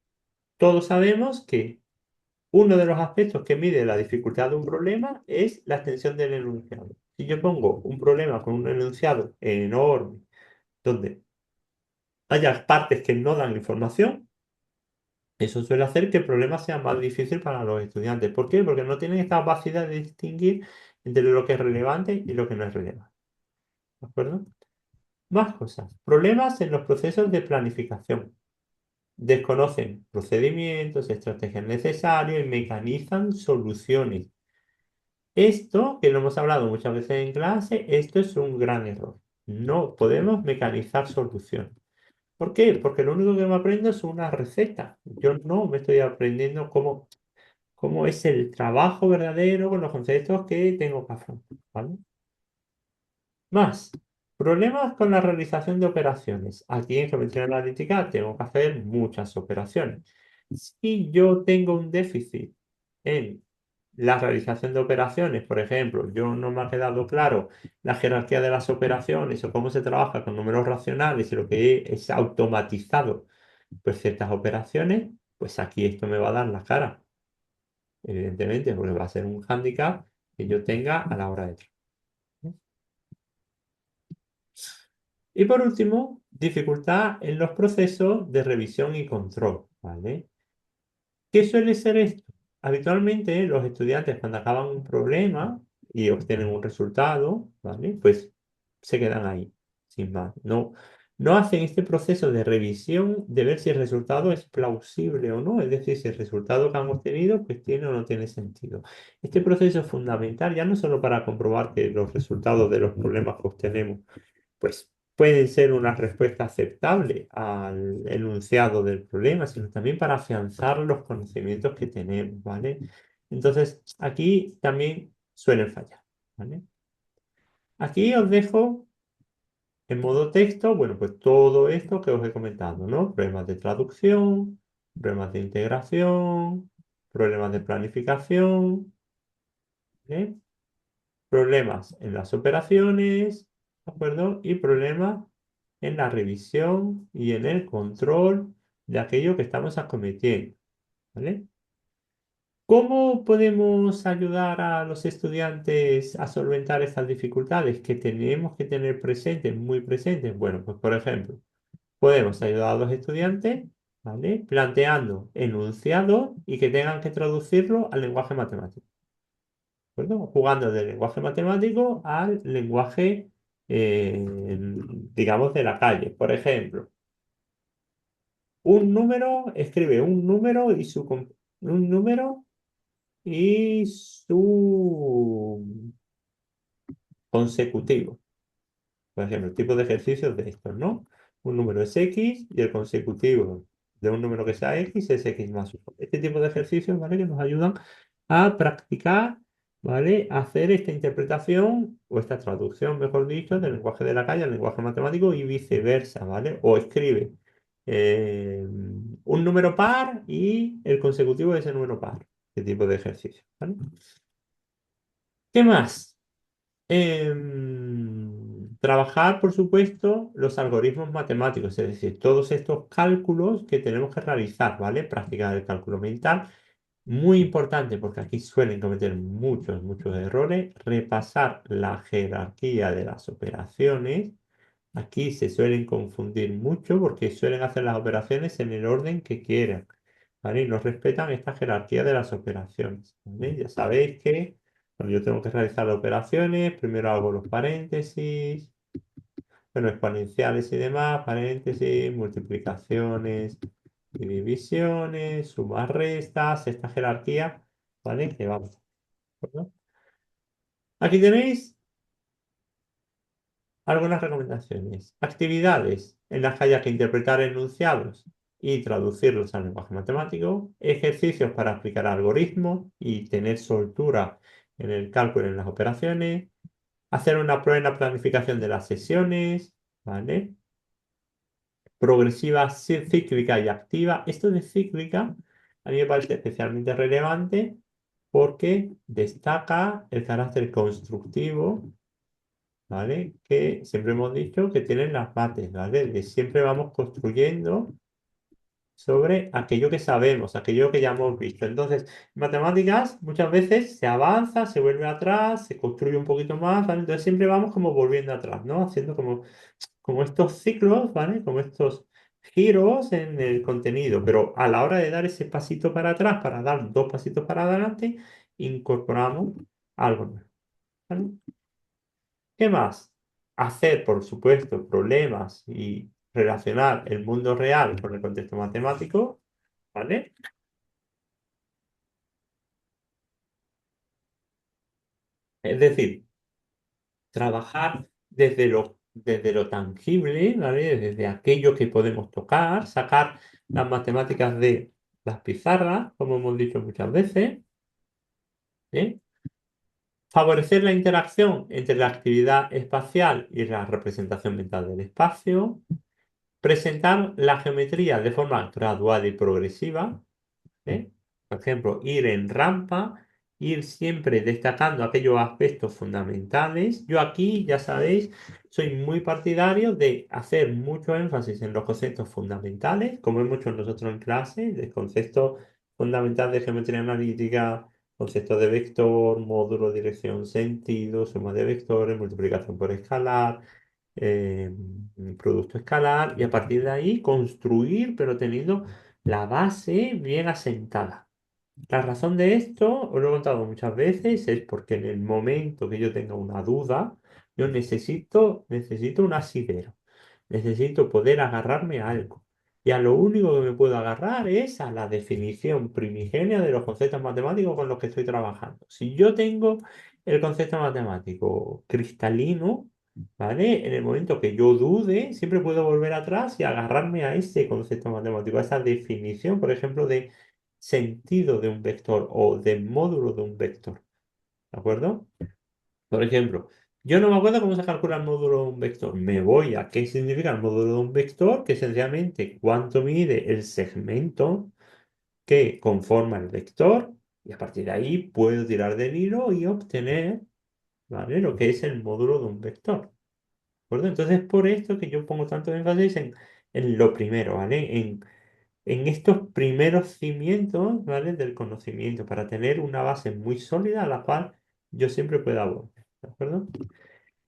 todos sabemos que uno de los aspectos que mide la dificultad de un problema es la extensión del enunciado. Si yo pongo un problema con un enunciado enorme, donde haya partes que no dan información, eso suele hacer que el problema sea más difícil para los estudiantes. ¿Por qué? Porque no tienen esta capacidad de distinguir entre lo que es relevante y lo que no es relevante. ¿De acuerdo? Más cosas. Problemas en los procesos de planificación. desconocen procedimientos, estrategias necesarias y mecanizan soluciones. Esto, que lo hemos hablado muchas veces en clase, esto es un gran error. No podemos mecanizar soluciones. ¿Por qué? Porque lo único que me aprendo es una receta. Yo no me estoy aprendiendo cómo es el trabajo verdadero con los conceptos que tengo que afrontar, ¿vale? Más, problemas con la realización de operaciones. Aquí en geometría analítica tengo que hacer muchas operaciones. Si yo tengo un déficit en la realización de operaciones, por ejemplo, yo no me ha quedado claro la jerarquía de las operaciones o cómo se trabaja con números racionales y lo que es automatizado, pues ciertas operaciones, pues aquí esto me va a dar la cara, evidentemente, porque va a ser un hándicap que yo tenga a la hora de trabajar. Y por último, dificultad en los procesos de revisión y control, ¿vale? ¿Qué suele ser esto? Habitualmente los estudiantes cuando acaban un problema y obtienen un resultado, ¿vale? Pues se quedan ahí, sin más. No hacen este proceso de revisión de ver si el resultado es plausible o no, es decir, si el resultado que han obtenido pues tiene o no tiene sentido. Este proceso es fundamental ya no solo para comprobar que los resultados de los problemas que obtenemos pues pueden ser una respuesta aceptable al enunciado del problema, sino también para afianzar los conocimientos que tenemos, ¿vale? Entonces, aquí también suelen fallar, ¿vale? Aquí os dejo en modo texto, bueno, pues todo esto que os he comentado, ¿no? Problemas de traducción, problemas de integración, problemas de planificación, ¿eh? Problemas en las operaciones, ¿de acuerdo? Y problemas en la revisión y en el control de aquello que estamos acometiendo, ¿vale? ¿Cómo podemos ayudar a los estudiantes a solventar estas dificultades que tenemos que tener presentes, muy presentes? Bueno, pues por ejemplo, podemos ayudar a los estudiantes, ¿vale? Planteando enunciados y que tengan que traducirlo al lenguaje matemático. ¿De Jugando del lenguaje matemático al lenguaje, digamos, de la calle. Por ejemplo, un número, escribe un número y su consecutivo. Por ejemplo, el tipo de ejercicios de estos, ¿no? Un número es X y el consecutivo de un número que sea X es X más 1. Este tipo de ejercicios, ¿vale? Que nos ayudan a practicar, ¿vale? A hacer esta interpretación o esta traducción, mejor dicho, del lenguaje de la calle al lenguaje matemático y viceversa, ¿vale? O escribe un número par y el consecutivo de ese número par. Este tipo de ejercicio, ¿vale? ¿Qué más? Trabajar, por supuesto, los algoritmos matemáticos, es decir, todos estos cálculos que tenemos que realizar, ¿vale? Practicar el cálculo mental, muy importante porque aquí suelen cometer muchos errores. Repasar la jerarquía de las operaciones. Aquí se suelen confundir mucho porque suelen hacer las operaciones en el orden que quieran, ¿vale? Y no respetan esta jerarquía de las operaciones, ¿vale? Ya sabéis que cuando yo tengo que realizar las operaciones, primero hago los paréntesis, bueno, exponenciales y demás, paréntesis, multiplicaciones y divisiones, sumas, restas, esta jerarquía, ¿vale? Que vamos, ¿de acuerdo? Aquí tenéis algunas recomendaciones. Actividades en las que haya que interpretar enunciados y traducirlos al lenguaje matemático. Ejercicios para aplicar algoritmos y tener soltura en el cálculo y en las operaciones. Hacer una prueba en la planificación de las sesiones, ¿vale? Progresiva, cíclica y activa. Esto de cíclica a mí me parece especialmente relevante porque destaca el carácter constructivo, ¿vale? Que siempre hemos dicho que tienen las bases, ¿vale? De siempre vamos construyendo sobre aquello que sabemos, aquello que ya hemos visto. Entonces, en matemáticas muchas veces se avanza, se vuelve atrás, se construye un poquito más, ¿vale? Entonces siempre vamos como volviendo atrás, ¿no? Haciendo como estos ciclos, ¿vale? Como estos giros en el contenido, pero a la hora de dar ese pasito para atrás, para dar dos pasitos para adelante, incorporamos algo nuevo, ¿vale? ¿Qué más? Hacer, por supuesto, problemas y relacionar el mundo real con el contexto matemático, ¿vale? Es decir, trabajar desde lo tangible, ¿vale? Desde aquello que podemos tocar, sacar las matemáticas de las pizarras, como hemos dicho muchas veces, ¿eh? Favorecer la interacción entre la actividad espacial y la representación mental del espacio. Presentar la geometría de forma gradual y progresiva. ¿Eh? Por ejemplo, ir en rampa, ir siempre destacando aquellos aspectos fundamentales. Yo aquí, ya sabéis, soy muy partidario de hacer mucho énfasis en los conceptos fundamentales, como hemos hecho nosotros en clase, el concepto fundamental de geometría analítica, concepto de vector, módulo, dirección, sentido, suma de vectores, multiplicación por escalar, eh, producto escalar, y a partir de ahí construir, pero teniendo la base bien asentada. La razón de esto, os lo he contado muchas veces, es porque en el momento que yo tenga una duda, yo necesito un asidero. Necesito poder agarrarme a algo. Y a lo único que me puedo agarrar es a la definición primigenia de los conceptos matemáticos con los que estoy trabajando. Si yo tengo el concepto matemático cristalino, ¿vale? En el momento que yo dude, siempre puedo volver atrás y agarrarme a ese concepto matemático, a esa definición, por ejemplo, de sentido de un vector o de módulo de un vector. ¿De acuerdo? Por ejemplo, yo no me acuerdo cómo se calcula el módulo de un vector. Me voy a qué significa el módulo de un vector, que es sencillamente cuánto mide el segmento que conforma el vector, y a partir de ahí puedo tirar del hilo y obtener, ¿vale? Lo que es el módulo de un vector. ¿De acuerdo? Entonces, por esto que yo pongo tanto énfasis en lo primero, ¿vale? En estos primeros cimientos, ¿vale? Del conocimiento, para tener una base muy sólida a la cual yo siempre pueda volver. ¿De acuerdo?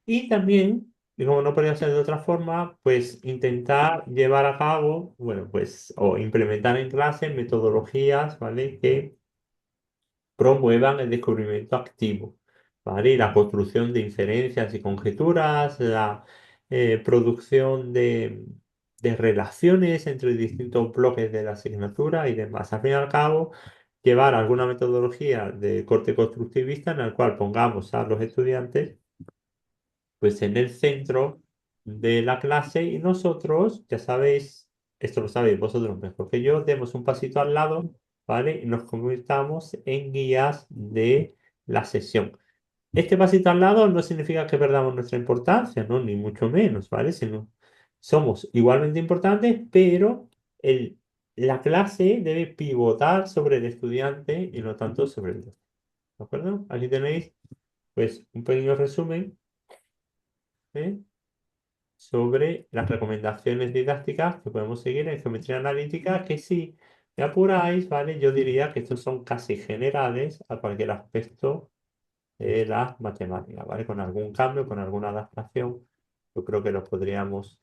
Y también, y como no podía ser de otra forma, pues intentar llevar a cabo, bueno, pues, o implementar en clase metodologías, ¿vale? Que promuevan el descubrimiento activo, ¿vale? Y la construcción de inferencias y conjeturas, la producción de relaciones entre distintos bloques de la asignatura y demás. Al fin y al cabo, llevar alguna metodología de corte constructivista en la cual pongamos a los estudiantes pues en el centro de la clase y nosotros, ya sabéis, esto lo sabéis vosotros mejor que yo, demos un pasito al lado, ¿vale? Y nos convirtamos en guías de la sesión. Este pasito al lado no significa que perdamos nuestra importancia, ¿no? Ni mucho menos, ¿vale? Sino somos igualmente importantes, pero la clase debe pivotar sobre el estudiante y no tanto sobre el docente. ¿De acuerdo? Aquí tenéis, pues, un pequeño resumen, ¿eh? Sobre las recomendaciones didácticas que podemos seguir en geometría analítica, que si me apuráis, ¿vale? Yo diría que estos son casi generales a cualquier aspecto de las matemáticas, ¿vale? Con algún cambio, con alguna adaptación, yo creo que los podríamos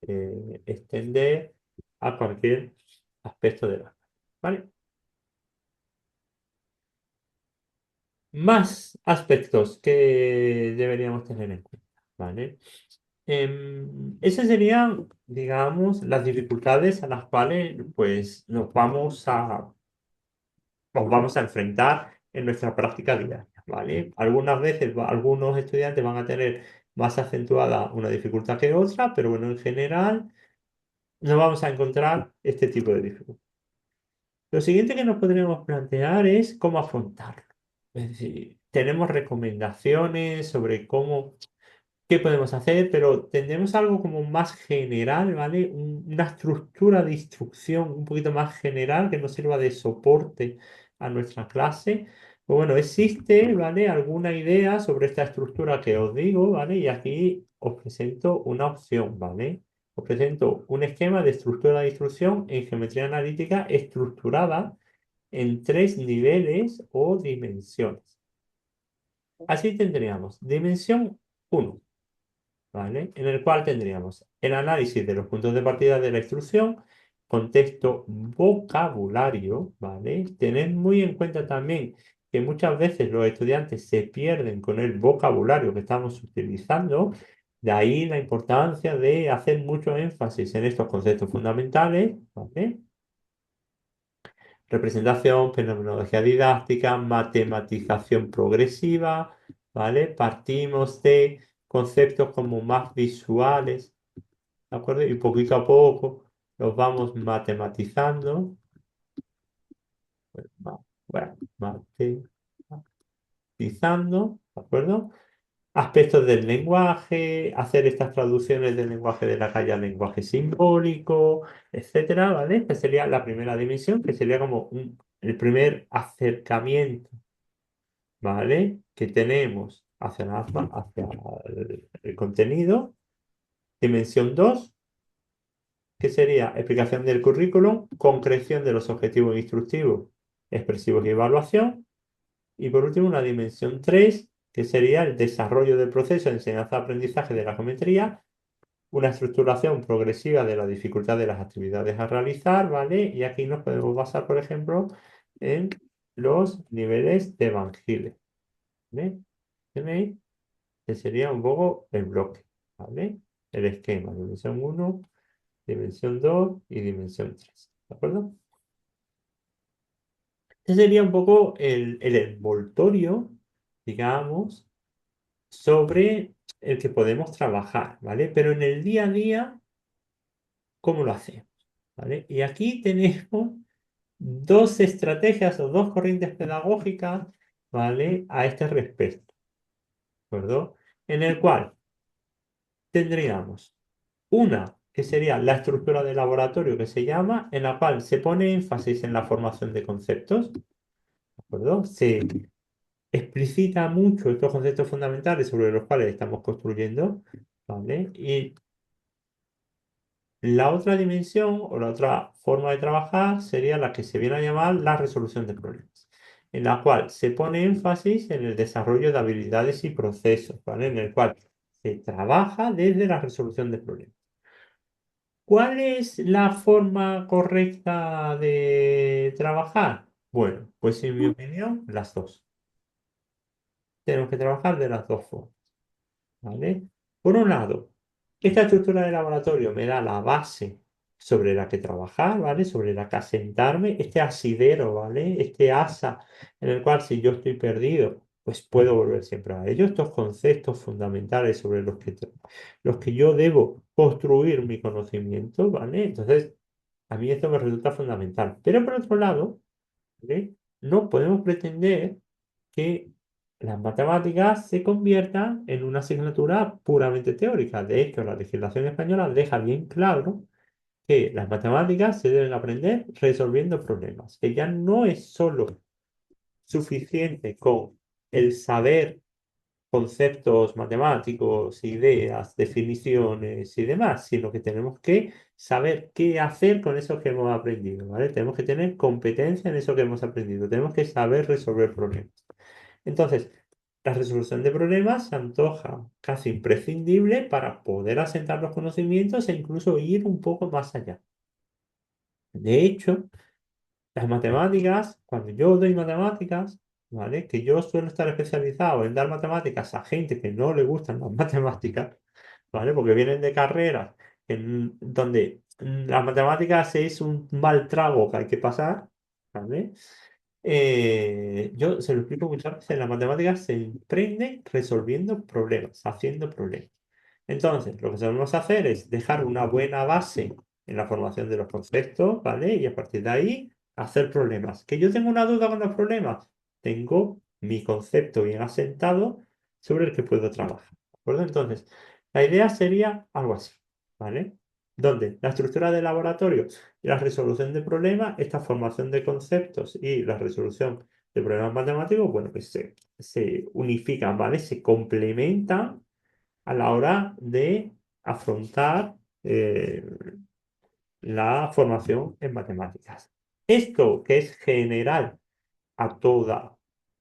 extender a cualquier aspecto de la, ¿vale? Más aspectos que deberíamos tener en cuenta, ¿vale? Esas serían, digamos, las dificultades a las cuales pues nos vamos a enfrentar en nuestra práctica diaria, ¿vale? Algunas veces algunos estudiantes van a tener más acentuada una dificultad que otra, pero bueno, en general no vamos a encontrar este tipo de dificultades. Lo siguiente que nos podríamos plantear es cómo afrontarlo. Es decir, tenemos recomendaciones sobre cómo qué podemos hacer, pero tendremos algo como más general, ¿vale? Una estructura de instrucción un poquito más general que nos sirva de soporte a nuestra clase. Pues bueno, existe, ¿vale? Alguna idea sobre esta estructura que os digo, ¿vale? Y aquí os presento una opción, ¿vale? Os presento un esquema de estructura de instrucción en geometría analítica estructurada en tres niveles o dimensiones. Así tendríamos dimensión uno, ¿vale? En el cual tendríamos el análisis de los puntos de partida de la instrucción, contexto, vocabulario, ¿vale? Tened muy en cuenta también que muchas veces los estudiantes se pierden con el vocabulario que estamos utilizando. De ahí la importancia de hacer mucho énfasis en estos conceptos fundamentales, ¿vale? Representación, fenomenología didáctica, matematización progresiva, ¿vale? Partimos de conceptos como más visuales, ¿de acuerdo? Y poquito a poco los vamos matematizando. Bueno, matematizando, ¿de acuerdo? Aspectos del lenguaje, hacer estas traducciones del lenguaje de la calle al lenguaje simbólico, etcétera, ¿vale? Esta sería la primera dimensión, que sería como el primer acercamiento, ¿vale? Que tenemos hacia el contenido. Dimensión 2, que sería explicación del currículum, concreción de los objetivos instructivos, expresivos y evaluación. Y por último, una dimensión 3, que sería el desarrollo del proceso de enseñanza-aprendizaje de la geometría, una estructuración progresiva de la dificultad de las actividades a realizar, ¿vale? Y aquí nos podemos basar, por ejemplo, en los niveles de Van Gile, ¿vale? ¿Tenéis? Que sería un poco el bloque, ¿vale? El esquema, dimensión 1, dimensión 2 y dimensión 3, ¿de acuerdo? Este sería un poco el envoltorio, digamos, sobre el que podemos trabajar, ¿vale? Pero en el día a día, ¿cómo lo hacemos? ¿Vale? Y aquí tenemos dos estrategias o dos corrientes pedagógicas, ¿vale? A este respecto, ¿de acuerdo? En el cual tendríamos una que sería la estructura de laboratorio que se llama, en la cual se pone énfasis en la formación de conceptos, ¿de acuerdo? Se explicita mucho estos conceptos fundamentales sobre los cuales estamos construyendo, ¿vale? Y la otra dimensión o la otra forma de trabajar sería la que se viene a llamar la resolución de problemas, en la cual se pone énfasis en el desarrollo de habilidades y procesos, ¿vale? En el cual se trabaja desde la resolución de problemas. ¿Cuál es la forma correcta de trabajar? Bueno, pues en mi opinión, las dos. Tenemos que trabajar de las dos formas. ¿Vale? Por un lado, esta estructura de laboratorio me da la base sobre la que trabajar, ¿vale? Sobre la que asentarme, este asidero, ¿vale? Este asa en el cual si yo estoy perdido, pues puedo volver siempre a ello. Estos conceptos fundamentales sobre los que yo debo construir mi conocimiento, ¿vale? Entonces, a mí esto me resulta fundamental. Pero por otro lado, ¿vale? No podemos pretender que las matemáticas se conviertan en una asignatura puramente teórica. De hecho, la legislación española deja bien claro que las matemáticas se deben aprender resolviendo problemas, que ya no es solo suficiente con el saber conceptos matemáticos, ideas, definiciones y demás, sino que tenemos que saber qué hacer con eso que hemos aprendido, ¿vale? Tenemos que tener competencia en eso que hemos aprendido, tenemos que saber resolver problemas. Entonces, la resolución de problemas se antoja casi imprescindible para poder asentar los conocimientos e incluso ir un poco más allá. De hecho, las matemáticas, cuando yo doy matemáticas, ¿vale? Que yo suelo estar especializado en dar matemáticas a gente que no le gustan las matemáticas, ¿vale? Porque vienen de carreras donde las matemáticas es un mal trago que hay que pasar, ¿vale? Yo se lo explico muchas veces, las matemáticas se emprenden resolviendo problemas, haciendo problemas. Entonces, lo que solemos hacer es dejar una buena base en la formación de los conceptos, ¿vale? Y a partir de ahí hacer problemas. ¿Que yo tengo una duda con los problemas? Tengo mi concepto bien asentado sobre el que puedo trabajar. ¿De acuerdo? Entonces, la idea sería algo así, ¿vale? Donde la estructura de laboratorio y la resolución de problemas, esta formación de conceptos y la resolución de problemas matemáticos, bueno, pues se unifican, ¿vale? Se complementan a la hora de afrontar la formación en matemáticas. Esto que es general a todos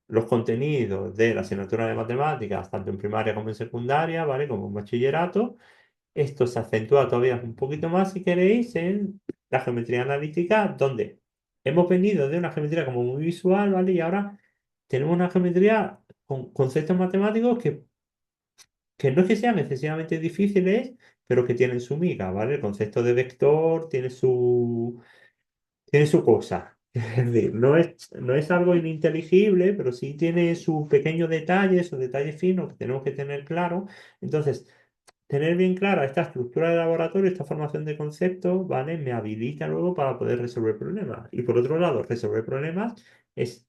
los contenidos de la asignatura de matemáticas, tanto en primaria como en secundaria, ¿vale? Como en bachillerato, esto se acentúa todavía un poquito más, si queréis, en la geometría analítica, donde hemos venido de una geometría como muy visual, ¿vale? Y ahora tenemos una geometría con conceptos matemáticos que que no es que sean excesivamente difíciles, pero que tienen su miga, ¿vale? El concepto de vector tiene su cosa. Es decir, no es algo ininteligible, pero sí tiene sus pequeños detalles o detalles finos que tenemos que tener claro. Entonces, tener bien clara esta estructura de laboratorio, esta formación de conceptos, ¿vale? Me habilita luego para poder resolver problemas. Y por otro lado, resolver problemas es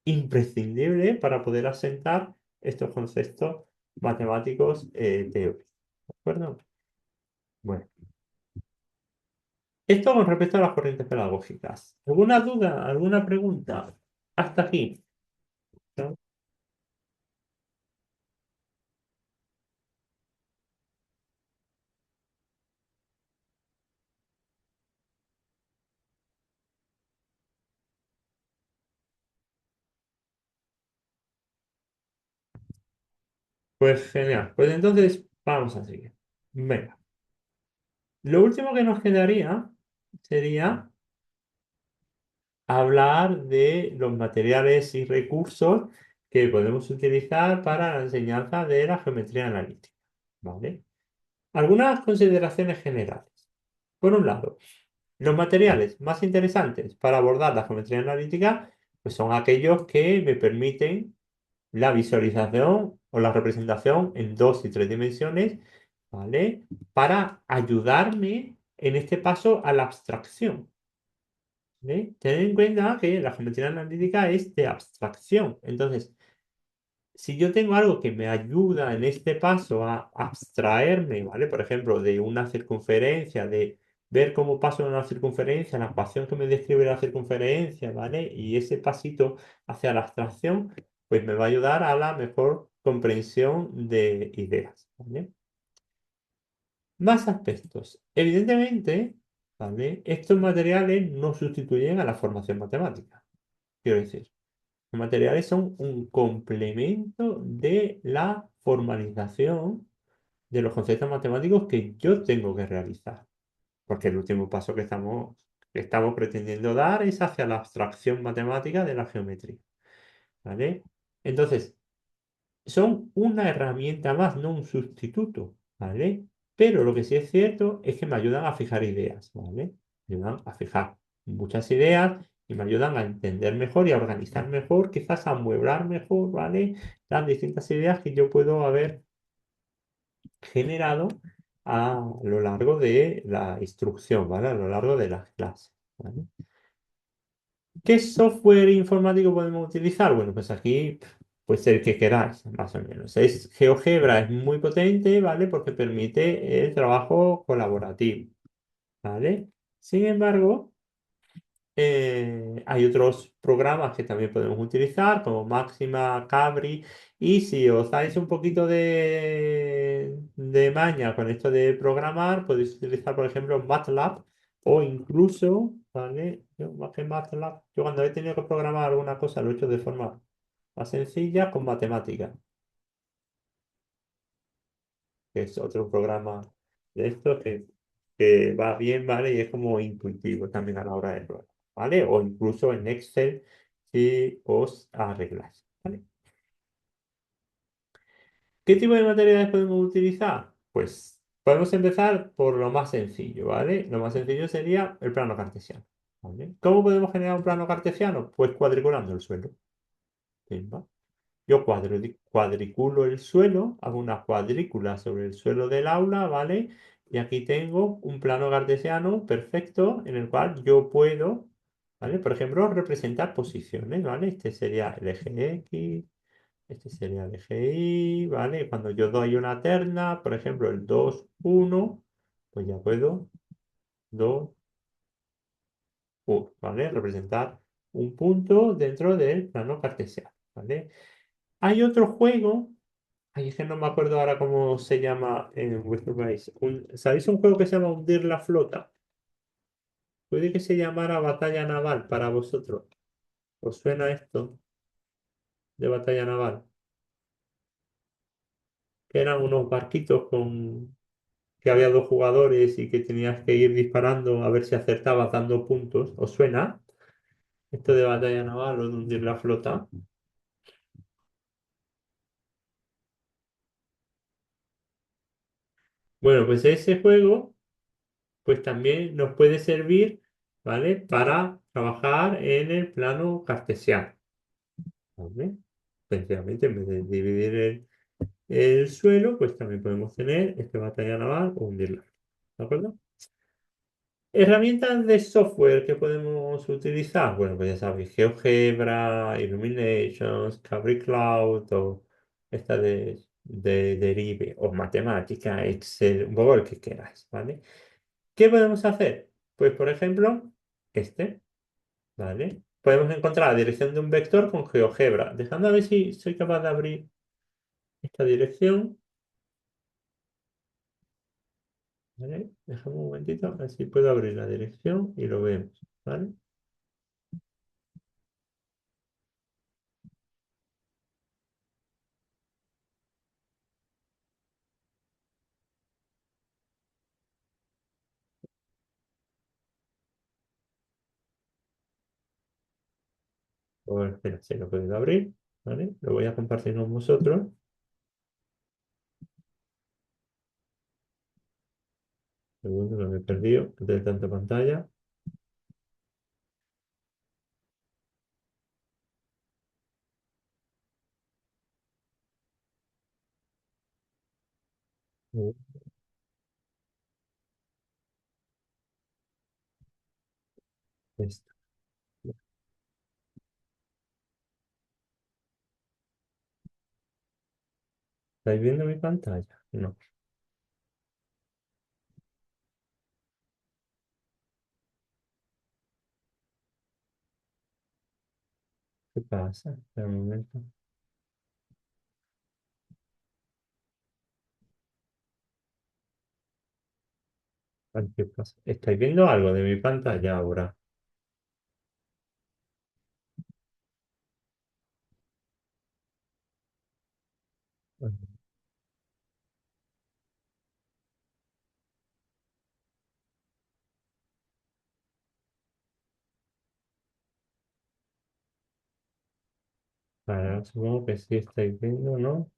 imprescindible para poder asentar estos conceptos matemáticos teóricos. ¿De acuerdo? Bueno, esto con respecto a las corrientes pedagógicas. ¿Alguna duda? ¿Alguna pregunta? Hasta aquí. ¿No? Pues genial. Pues entonces vamos a seguir. Venga. Lo último que nos quedaría sería hablar de los materiales y recursos que podemos utilizar para la enseñanza de la geometría analítica. ¿Vale? Algunas consideraciones generales. Por un lado, los materiales más interesantes para abordar la geometría analítica pues son aquellos que me permiten la visualización o la representación en dos y tres dimensiones, ¿vale? Para ayudarme en este paso a la abstracción. ¿Vale? Tened en cuenta que la geometría analítica es de abstracción. Entonces, si yo tengo algo que me ayuda en este paso a abstraerme, ¿vale? Por ejemplo, de una circunferencia, de ver cómo paso en una circunferencia, la ecuación que me describe la circunferencia, ¿vale? Y ese pasito hacia la abstracción, pues me va a ayudar a la mejor comprensión de ideas, ¿vale? Más aspectos. Evidentemente, ¿vale? Estos materiales no sustituyen a la formación matemática. Quiero decir, los materiales son un complemento de la formalización de los conceptos matemáticos que yo tengo que realizar. Porque el último paso que estamos pretendiendo dar es hacia la abstracción matemática de la geometría. ¿Vale? Entonces, son una herramienta más, no un sustituto, ¿vale? Pero lo que sí es cierto es que me ayudan a fijar ideas, ¿vale? Me ayudan a fijar muchas ideas y me ayudan a entender mejor y a organizar mejor, quizás a amueblar mejor, ¿vale? Las distintas ideas que yo puedo haber generado a lo largo de la instrucción, ¿vale? A lo largo de las clases, ¿vale? ¿Qué software informático podemos utilizar? Bueno, pues aquí pues el que queráis, más o menos. GeoGebra es muy potente, ¿vale? Porque permite el trabajo colaborativo, ¿vale? Sin embargo, hay otros programas que también podemos utilizar, como Máxima, Cabri, y si os dais un poquito de maña con esto de programar, podéis utilizar, por ejemplo, MATLAB o incluso, ¿vale? Yo, más que MATLAB, yo cuando he tenido que programar alguna cosa lo he hecho de forma más sencilla con matemática, que es otro programa de esto que va bien, ¿vale? Y es como intuitivo también a la hora de programar, ¿vale? O incluso en Excel si os arregláis, ¿vale? ¿Qué tipo de materiales podemos utilizar? Pues podemos empezar por lo más sencillo, ¿vale? Lo más sencillo sería el plano cartesiano, ¿vale? ¿Cómo podemos generar un plano cartesiano? Pues cuadriculando el suelo. Pimba. Yo cuadriculo el suelo, hago una cuadrícula sobre el suelo del aula, ¿vale? Y aquí tengo un plano cartesiano perfecto en el cual yo puedo, ¿vale? Por ejemplo, representar posiciones, ¿vale? Este sería el eje X, este sería el eje Y, ¿vale? Cuando yo doy una terna, por ejemplo, el 2 1 pues ya puedo 2 1, ¿vale? Representar un punto dentro del plano cartesiano, ¿vale? Hay otro juego. Ay, es que no me acuerdo ahora cómo se llama en vuestro país. ¿Sabéis un juego que se llama Hundir la flota? Puede que se llamara Batalla Naval para vosotros. ¿Os suena esto de Batalla Naval? Que eran unos barquitos con que había dos jugadores y que tenías que ir disparando a ver si acertabas dando puntos. ¿Os suena esto de Batalla Naval o de Hundir la flota? Bueno, pues ese juego pues también nos puede servir, ¿vale? Para trabajar en el plano cartesiano, ¿vale? Sencillamente, en vez de dividir el suelo, pues también podemos tener esta batalla naval o hundirla, ¿de acuerdo? Herramientas de software que podemos utilizar. Bueno, pues ya sabéis, GeoGebra, Illuminations, Cabri Cloud o esta de Derive o matemática, Excel, un poco el que queráis, ¿vale? ¿Qué podemos hacer? Pues, por ejemplo, este, ¿vale? Podemos encontrar la dirección de un vector con GeoGebra. Dejando a ver si soy capaz de abrir esta dirección, ¿vale? Déjame un momentito, a ver si puedo abrir la dirección y lo vemos, ¿vale? Bueno, espera, si lo he podido abrir, ¿vale? Lo voy a compartir con vosotros. Segundo, que me he perdido de tanta pantalla. Esto. ¿Estáis viendo mi pantalla? No. ¿Qué pasa? Espera un momento. Ay, ¿qué pasa? ¿Estáis viendo algo de mi pantalla ahora? Ahora supongo que sí estáis viendo, ¿no?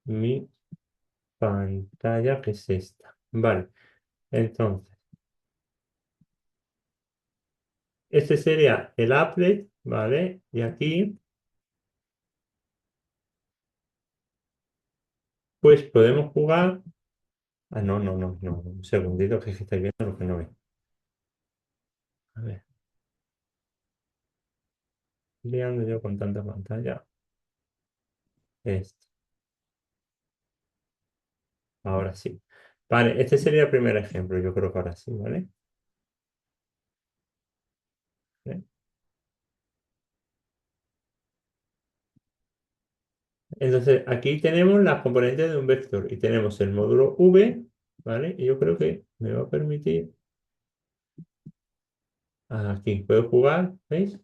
Mi pantalla, que es esta. Vale, entonces, este sería el applet, ¿vale? Y aquí, pues podemos jugar. Ah, no, no, no, no. Un segundito, que es que estáis viendo lo que no ve. A ver, liando yo con tanta pantalla. Esto, ahora sí. Vale, este sería el primer ejemplo. Yo creo que ahora sí, ¿vale? ¿Eh? Entonces, aquí tenemos las componentes de un vector y tenemos el módulo v, ¿vale? Y yo creo que me va a permitir. Aquí puedo jugar, ¿veis?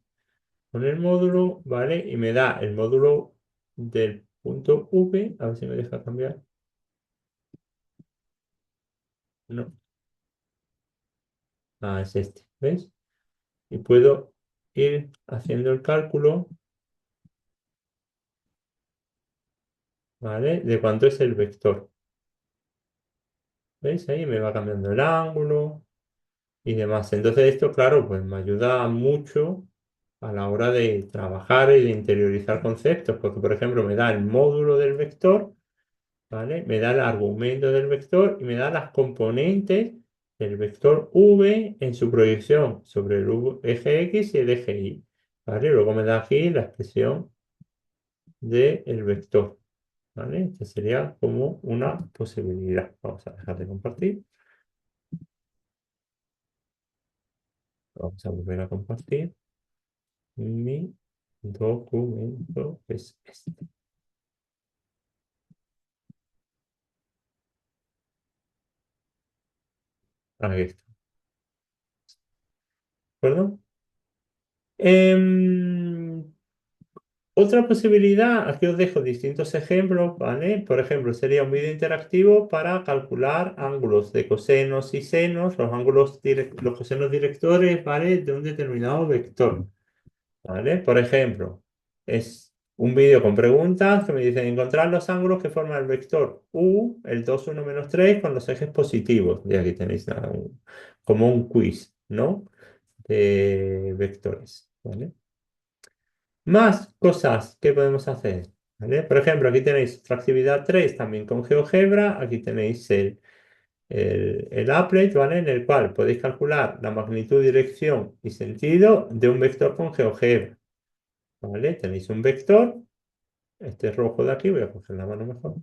Con el módulo, ¿vale? Y me da el módulo del punto v. A ver si me deja cambiar. No. Ah, es este, ¿veis? Y puedo ir haciendo el cálculo, ¿vale? De cuánto es el vector. ¿Veis? Ahí me va cambiando el ángulo y demás. Entonces esto, claro, pues me ayuda mucho a la hora de trabajar y de interiorizar conceptos, porque por ejemplo me da el módulo del vector, ¿vale? Me da el argumento del vector y me da las componentes del vector v en su proyección sobre el eje X y el eje Y, ¿vale? Luego me da aquí la expresión del vector, ¿vale? Esta sería como una posibilidad. Vamos a dejar de compartir. Vamos a volver a compartir. Mi documento es este. Ahí está. ¿De acuerdo? Em, Otra posibilidad, aquí os dejo distintos ejemplos, ¿vale? Por ejemplo, sería un vídeo interactivo para calcular ángulos de cosenos y senos, los ángulos los cosenos directores, ¿vale? De un determinado vector, ¿vale? Por ejemplo, es un vídeo con preguntas que me dicen encontrar los ángulos que forman el vector U, el 2 1 menos 3 con los ejes positivos. Y aquí tenéis nada, como un quiz, ¿no? De vectores, ¿vale? Más cosas que podemos hacer, ¿vale? Por ejemplo, aquí tenéis otra actividad 3 también con GeoGebra. Aquí tenéis el applet, ¿vale? En el cual podéis calcular la magnitud, dirección y sentido de un vector con GeoGebra, ¿vale? Tenéis un vector, este rojo de aquí, voy a coger la mano mejor,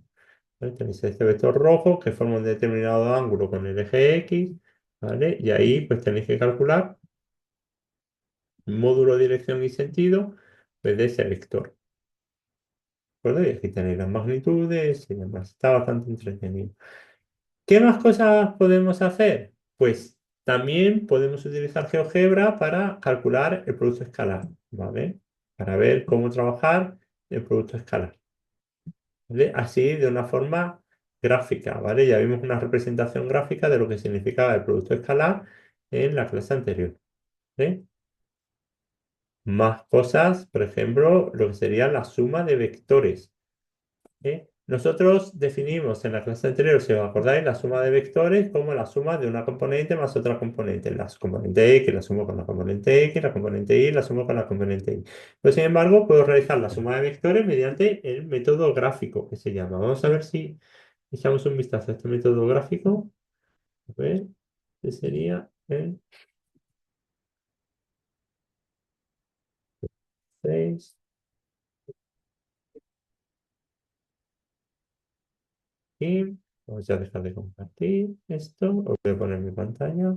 ¿vale? Tenéis este vector rojo que forma un determinado ángulo con el eje X, ¿vale? Y ahí pues tenéis que calcular módulo, dirección y sentido pues, de ese vector. ¿De acuerdo? Y aquí tenéis las magnitudes y demás. Está bastante entretenido. ¿Qué más cosas podemos hacer? Pues también podemos utilizar GeoGebra para calcular el producto escalar, ¿vale? Para ver cómo trabajar el producto escalar, ¿vale? Así de una forma gráfica, ¿vale? Ya vimos una representación gráfica de lo que significaba el producto escalar en la clase anterior, ¿vale? Más cosas, por ejemplo, lo que sería la suma de vectores. Nosotros definimos en la clase anterior, si os acordáis, la suma de vectores como la suma de una componente más otra componente. La componente X la sumo con la componente X, la componente Y la sumo con la componente Y. Pues sin embargo, puedo realizar la suma de vectores mediante el método gráfico que se llama. Vamos a ver si echamos un vistazo a este método gráfico. A ver, este sería el 6. Y vamos a dejar de compartir esto. Os voy a poner mi pantalla.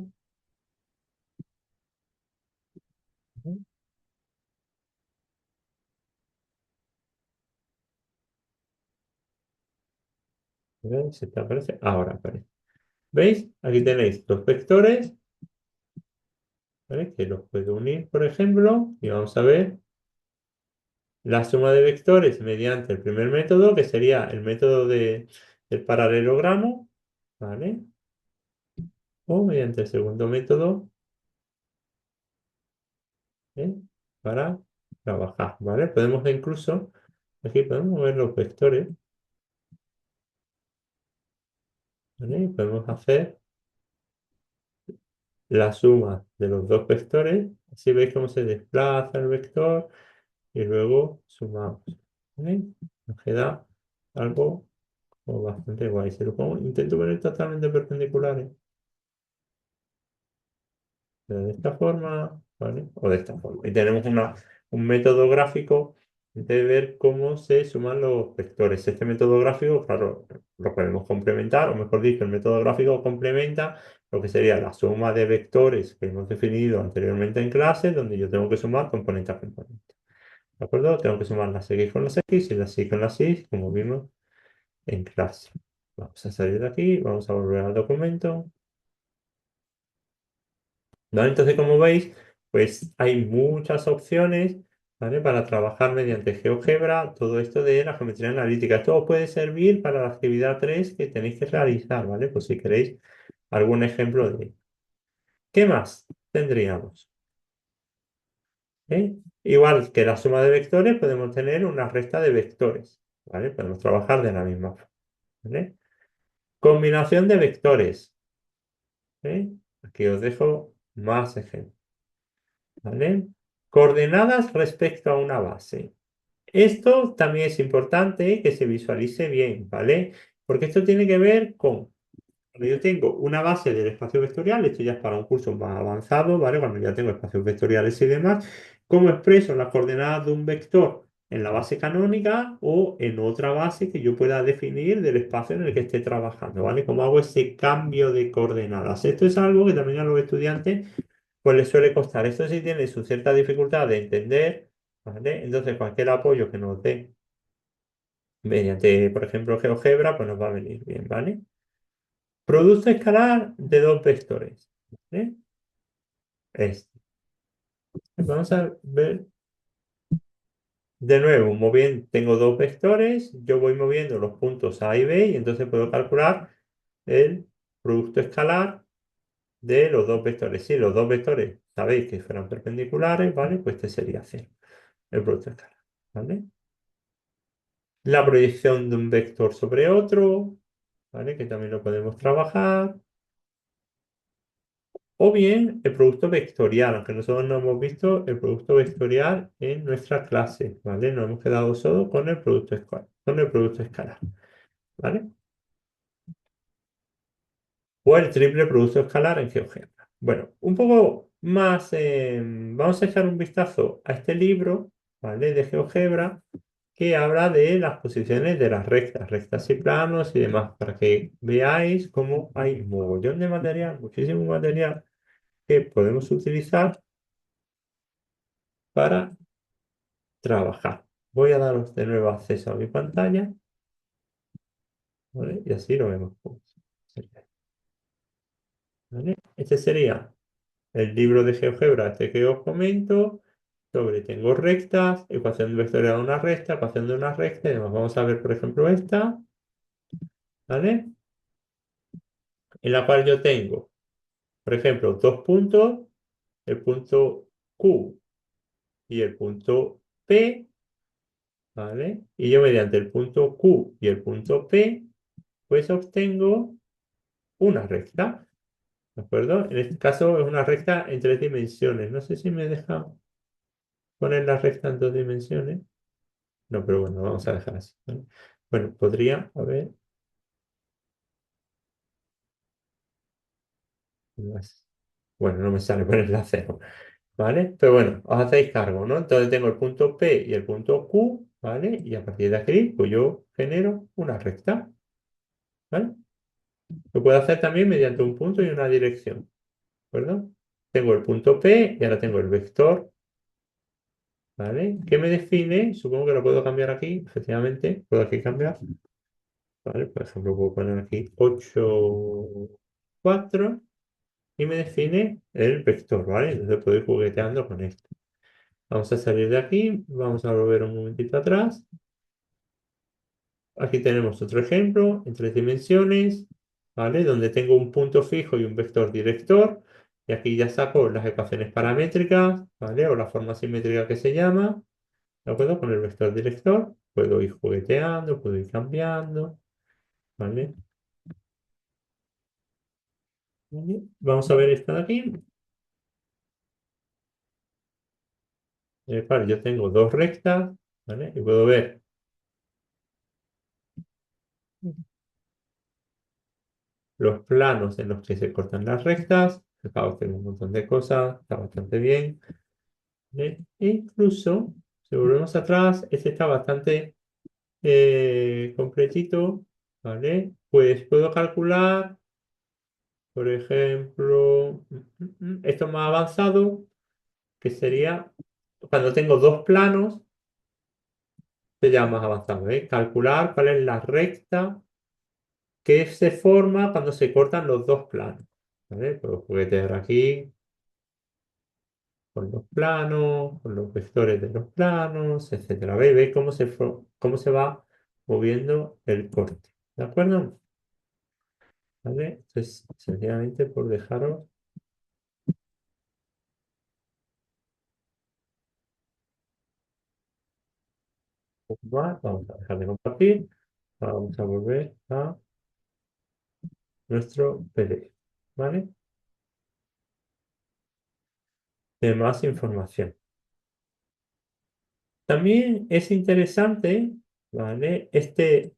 A ver si te aparece. Ahora aparece. ¿Veis? Aquí tenéis dos vectores, ¿vale? Que los puedo unir, por ejemplo, y vamos a ver la suma de vectores mediante el primer método, que sería el método del paralelogramo, ¿vale? O mediante el segundo método, ¿eh? Para trabajar, ¿vale? Podemos incluso, aquí podemos ver los vectores, ¿vale? Y podemos hacer la suma de los dos vectores, así veis cómo se desplaza el vector y luego sumamos, ¿vale? Nos queda algo bastante guay. Si lo pongo, intento poner totalmente perpendiculares, de esta forma, ¿vale? O de esta forma. Y tenemos un método gráfico de ver cómo se suman los vectores. Este método gráfico, claro, lo podemos complementar, o mejor dicho, el método gráfico complementa lo que sería la suma de vectores que hemos definido anteriormente en clase, donde yo tengo que sumar componente a componente. ¿De acuerdo? Tengo que sumar las X con las X y las Y con las Y, como vimos en clase. Vamos a salir de aquí, vamos a volver al documento. ¿Vale? Entonces, como veis, pues hay muchas opciones, ¿vale? Para trabajar mediante GeoGebra todo esto de la geometría analítica. Esto os puede servir para la actividad 3 que tenéis que realizar, ¿vale? Pues si queréis algún ejemplo de ello. ¿Qué más tendríamos? Igual que la suma de vectores, podemos tener una resta de vectores, ¿vale? Podemos trabajar de la misma forma, ¿vale? Combinación de vectores. Aquí os dejo más ejemplos, ¿vale? Coordenadas respecto a una base. Esto también es importante que se visualice bien, ¿vale? Porque esto tiene que ver con, cuando yo tengo una base del espacio vectorial, esto ya es para un curso más avanzado, ¿vale? Cuando ya tengo espacios vectoriales y demás, ¿cómo expreso las coordenadas de un vector en la base canónica o en otra base que yo pueda definir del espacio en el que esté trabajando, ¿vale? ¿Cómo hago ese cambio de coordenadas? Esto es algo que también a los estudiantes pues les suele costar. Esto sí tiene su cierta dificultad de entender, ¿vale? Entonces cualquier apoyo que nos dé mediante, por ejemplo, GeoGebra, pues nos va a venir bien, ¿vale? Producto escalar de dos vectores, ¿vale? Este. Vamos a ver de nuevo, moviendo, tengo dos vectores, yo voy moviendo los puntos A y B y entonces puedo calcular el producto escalar de los dos vectores. Si los dos vectores sabéis que fueran perpendiculares, ¿vale? Pues este sería cero, el producto escalar, ¿vale? la proyección de un vector sobre otro, ¿vale? Que también lo podemos trabajar. O bien el producto vectorial, aunque nosotros no hemos visto el producto vectorial en nuestra clase, ¿vale? Nos hemos quedado solo con el producto escalar, ¿vale? O el triple producto escalar en GeoGebra. Bueno, un poco más, vamos a echar un vistazo a este libro, ¿vale? De GeoGebra, que habla de las posiciones de las rectas, rectas y planos y demás, para que veáis cómo hay un mogollón de material, muchísimo material que podemos utilizar para trabajar. Voy a daros de nuevo acceso a mi pantalla, ¿vale? Y así lo vemos. ¿Vale? Este sería el libro de GeoGebra este que os comento, sobre tengo rectas, ecuación vectorial de una recta, ecuación de una recta, y demás. Vamos a ver, por ejemplo, esta, ¿vale? En la cual yo tengo, por ejemplo, dos puntos, el punto Q y el punto P, ¿vale? Y yo mediante el punto Q y el punto P, pues obtengo una recta, ¿de acuerdo? En este caso es una recta en tres dimensiones. No sé si me deja poner la recta en dos dimensiones. No, pero bueno, vamos a dejar así, ¿vale? Bueno, podría, a ver, más. Bueno, no me sale ponerla a cero, ¿vale? Pero bueno, os hacéis cargo, ¿no? Entonces tengo el punto P y el punto Q, ¿vale? Y a partir de aquí, pues yo genero una recta, ¿vale? Lo puedo hacer también mediante un punto y una dirección, ¿de acuerdo? Tengo el punto P y ahora tengo el vector, ¿vale? ¿Qué me define? Supongo que lo puedo cambiar aquí, efectivamente, puedo aquí cambiar, ¿vale? Por ejemplo, puedo poner aquí 8 4 y me define el vector, ¿vale? Entonces puedo ir jugueteando con esto. Vamos a salir de aquí, vamos a volver un momentito atrás. Aquí tenemos otro ejemplo en tres dimensiones, ¿vale? Donde tengo un punto fijo y un vector director. Y aquí ya saco las ecuaciones paramétricas, ¿vale? O la forma simétrica que se llama. ¿De acuerdo? Con el vector director puedo ir jugueteando, puedo ir cambiando, ¿vale? ¿Vale? Vamos a ver esta de aquí. Vale, yo tengo dos rectas, ¿vale? Y puedo ver los planos en los que se cortan las rectas. Acabo de hacer un montón de cosas, está bastante bien, ¿vale? E incluso, si volvemos atrás, este está bastante completito, ¿vale? Pues puedo calcular, por ejemplo, esto más avanzado, que sería cuando tengo dos planos, sería más avanzado, ¿eh? Calcular cuál es la recta que se forma cuando se cortan los dos planos, ¿vale? Puedo juguetear aquí con los planos, con los vectores de los planos, etcétera. ¿Veis cómo se va moviendo el corte? ¿De acuerdo? ¿Vale? Entonces, sencillamente por dejaros más, vamos a dejar de compartir. Vamos a volver a nuestro PDF. ¿Vale? De más información. También es interesante, ¿vale? Este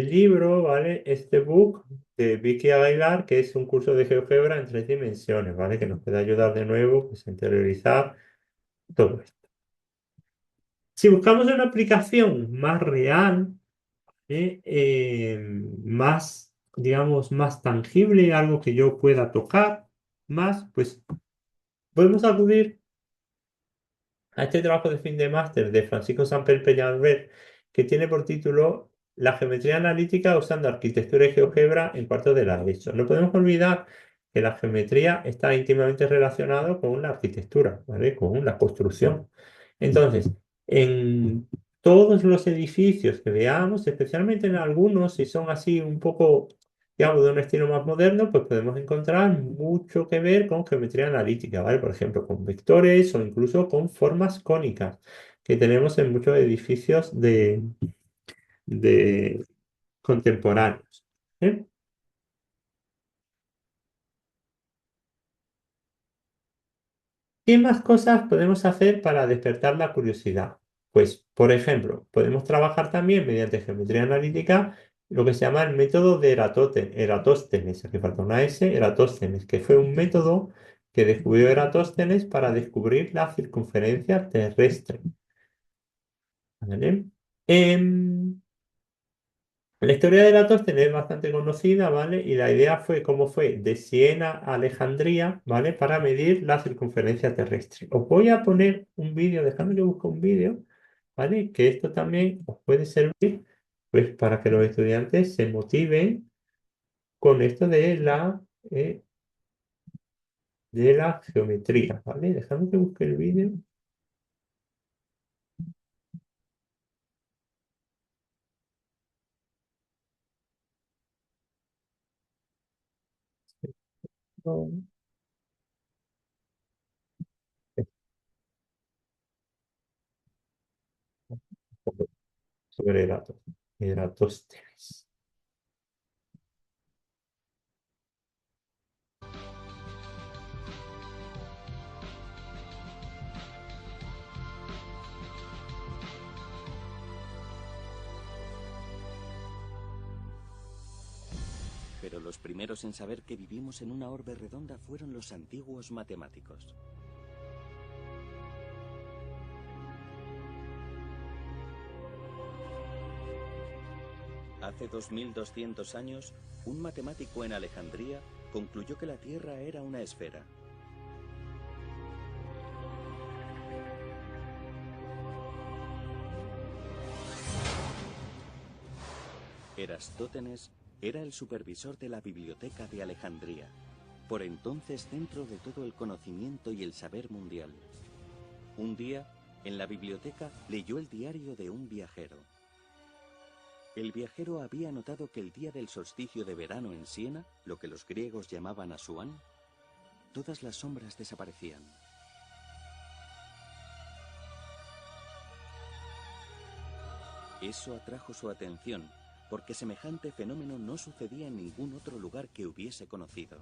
libro, ¿vale? Este book de Vicky Aguilar, que es un curso de GeoGebra en tres dimensiones, ¿vale? Que nos puede ayudar de nuevo, pues, a interiorizar todo esto. Si buscamos una aplicación más real, más, digamos, más tangible, algo que yo pueda tocar más, pues podemos acudir a este trabajo de fin de máster de Francisco Samper Peñalver, que tiene por título La geometría analítica usando arquitectura y GeoGebra en cuarto de la ESO. No podemos olvidar que la geometría está íntimamente relacionada con la arquitectura, ¿vale? Con la construcción. Entonces, en todos los edificios que veamos, especialmente en algunos, si son así un poco, digamos, de un estilo más moderno, pues podemos encontrar mucho que ver con geometría analítica, ¿vale? Por ejemplo, con vectores o incluso con formas cónicas que tenemos en muchos edificios de contemporáneos. ¿Eh? ¿Qué más cosas podemos hacer para despertar la curiosidad? Pues, por ejemplo, podemos trabajar también mediante geometría analítica lo que se llama el método de Eratóstenes, aquí falta una S, Eratóstenes, que fue un método que descubrió Eratóstenes para descubrir la circunferencia terrestre. ¿Vale? Em, la historia de Eratóstenes es bastante conocida, ¿vale? Y la idea fue cómo fue de Siena a Alejandría, ¿vale? Para medir la circunferencia terrestre. Os voy a poner un vídeo, dejadme que busque un vídeo, ¿vale? Que esto también os puede servir, pues, para que los estudiantes se motiven con esto de la geometría, ¿vale? Dejadme que busque el vídeo. Sobre Eratóstenes. Pero los primeros en saber que vivimos en una orbe redonda fueron los antiguos matemáticos. Hace 2200 años, un matemático en Alejandría concluyó que la Tierra era una esfera. Erastótenes era el supervisor de la Biblioteca de Alejandría, por entonces centro de todo el conocimiento y el saber mundial. Un día, en la biblioteca, leyó el diario de un viajero. El viajero había notado que el día del solsticio de verano en Siena, lo que los griegos llamaban Asuán, todas las sombras desaparecían. Eso atrajo su atención, porque semejante fenómeno no sucedía en ningún otro lugar que hubiese conocido.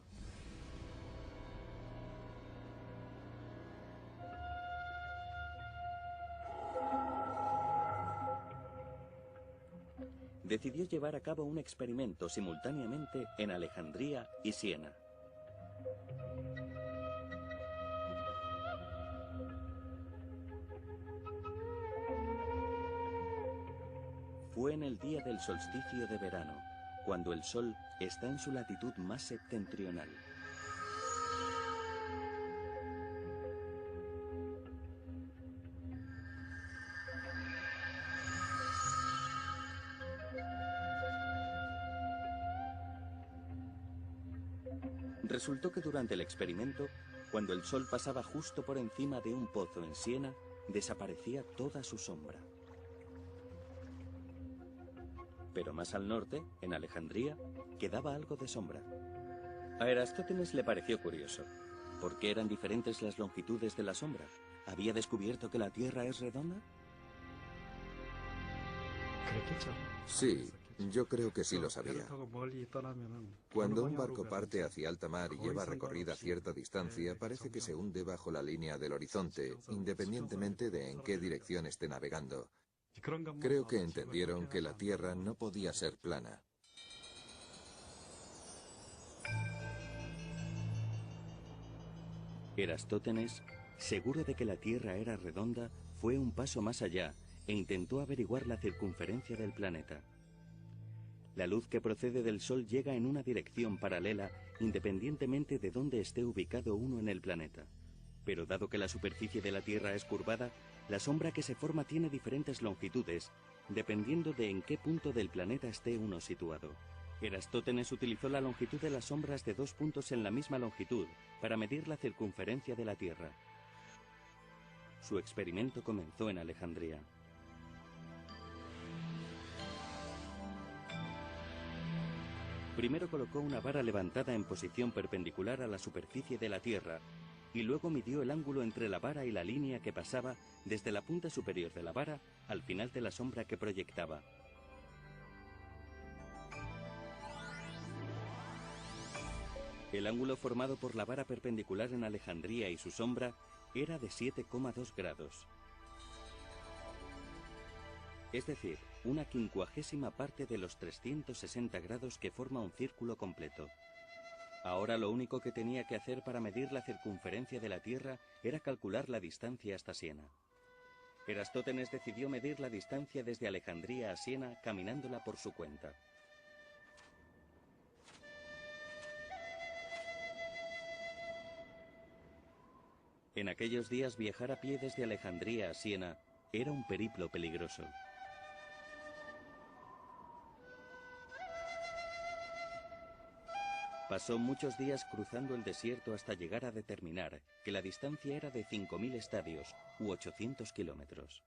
Decidió llevar a cabo un experimento simultáneamente en Alejandría y Siena. Fue en el día del solsticio de verano, cuando el Sol está en su latitud más septentrional. Resultó que durante el experimento, cuando el Sol pasaba justo por encima de un pozo en Siena, desaparecía toda su sombra. Pero más al norte, en Alejandría, quedaba algo de sombra. A Erastótenes le pareció curioso. ¿Por qué eran diferentes las longitudes de la sombra? ¿Había descubierto que la Tierra es redonda? Sí, yo creo que sí lo sabía. Cuando un barco parte hacia alta mar y lleva recorrida cierta distancia, parece que se hunde bajo la línea del horizonte, independientemente de en qué dirección esté navegando. Creo que entendieron que la Tierra no podía ser plana. Erastótenes, seguro de que la Tierra era redonda, fue un paso más allá e intentó averiguar la circunferencia del planeta. La luz que procede del Sol llega en una dirección paralela independientemente de dónde esté ubicado uno en el planeta. Pero dado que la superficie de la Tierra es curvada, la sombra que se forma tiene diferentes longitudes, dependiendo de en qué punto del planeta esté uno situado. Erastótenes utilizó la longitud de las sombras de dos puntos en la misma longitud para medir la circunferencia de la Tierra. Su experimento comenzó en Alejandría. Primero colocó una vara levantada en posición perpendicular a la superficie de la Tierra y luego midió el ángulo entre la vara y la línea que pasaba desde la punta superior de la vara al final de la sombra que proyectaba. El ángulo formado por la vara perpendicular en Alejandría y su sombra era de 7,2 grados. Es decir, una 50ª parte de los 360 grados que forma un círculo completo. Ahora lo único que tenía que hacer para medir la circunferencia de la Tierra era calcular la distancia hasta Siena. Erastótenes decidió medir la distancia desde Alejandría a Siena caminándola por su cuenta. En aquellos días viajar a pie desde Alejandría a Siena era un periplo peligroso. Pasó muchos días cruzando el desierto hasta llegar a determinar que la distancia era de 5.000 estadios, u 800 kilómetros.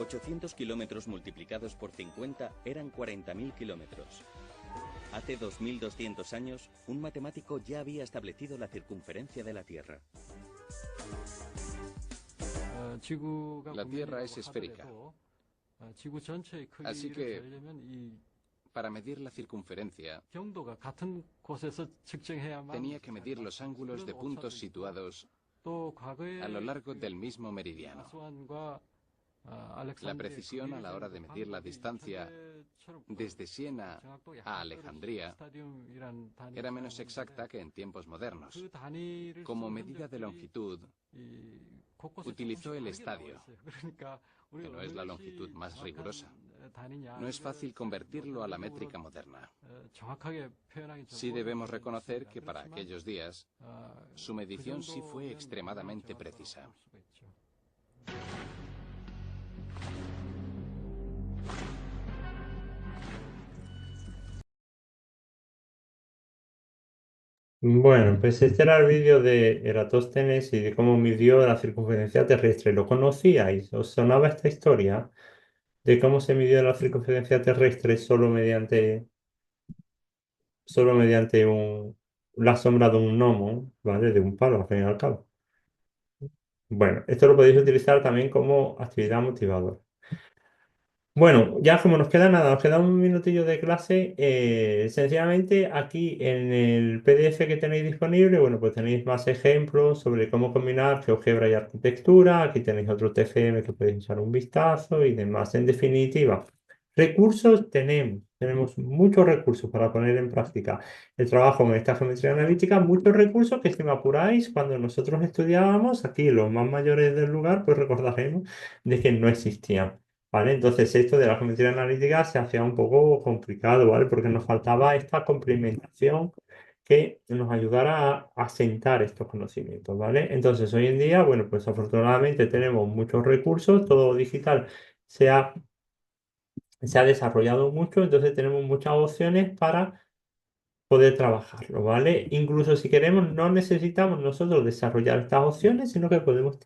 ...800 kilómetros multiplicados por 50 eran 40.000 kilómetros. Hace 2.200 años, un matemático ya había establecido la circunferencia de la Tierra. La Tierra es esférica. Así que, para medir la circunferencia, tenía que medir los ángulos de puntos situados a lo largo del mismo meridiano. La precisión a la hora de medir la distancia desde Siena a Alejandría era menos exacta que en tiempos modernos. Como medida de longitud, utilizó el estadio, que no es la longitud más rigurosa. No es fácil convertirlo a la métrica moderna. Sí debemos reconocer que para aquellos días, su medición sí fue extremadamente precisa. Bueno, pues este era el vídeo de Eratóstenes y de cómo midió la circunferencia terrestre. ¿Lo conocíais? ¿Os sonaba esta historia de cómo se midió la circunferencia terrestre solo mediante la sombra de un gnomo, ¿vale? De un palo, al fin y al cabo? Bueno, esto lo podéis utilizar también como actividad motivadora. Bueno, ya como nos queda nada, nos queda un minutillo de clase, sencillamente aquí en el PDF que tenéis disponible, bueno, pues tenéis más ejemplos sobre cómo combinar GeoGebra y arquitectura, aquí tenéis otro TFM que podéis echar un vistazo y demás. En definitiva, recursos tenemos muchos recursos para poner en práctica el trabajo en esta geometría analítica, muchos recursos que si me apuráis, cuando nosotros estudiábamos, aquí los más mayores del lugar, pues recordaremos de que no existían. ¿Vale? Entonces esto de la geometría analítica se hacía un poco complicado, ¿vale? Porque nos faltaba esta complementación que nos ayudara a asentar estos conocimientos, ¿vale? Entonces hoy en día, bueno, pues afortunadamente tenemos muchos recursos, todo digital se ha, se ha desarrollado mucho, entonces tenemos muchas opciones para poder trabajarlo, ¿vale? Incluso si queremos, no necesitamos nosotros desarrollar estas opciones, sino que podemos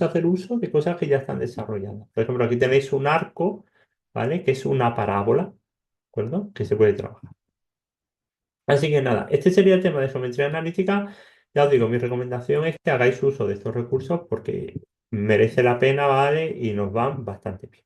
hacer uso de cosas que ya están desarrolladas. Por ejemplo, aquí tenéis un arco, ¿vale? Que es una parábola, ¿de acuerdo? Que se puede trabajar. Así que nada, este sería el tema de geometría analítica. Ya os digo, mi recomendación es que hagáis uso de estos recursos porque merece la pena, ¿vale? Y nos van bastante bien.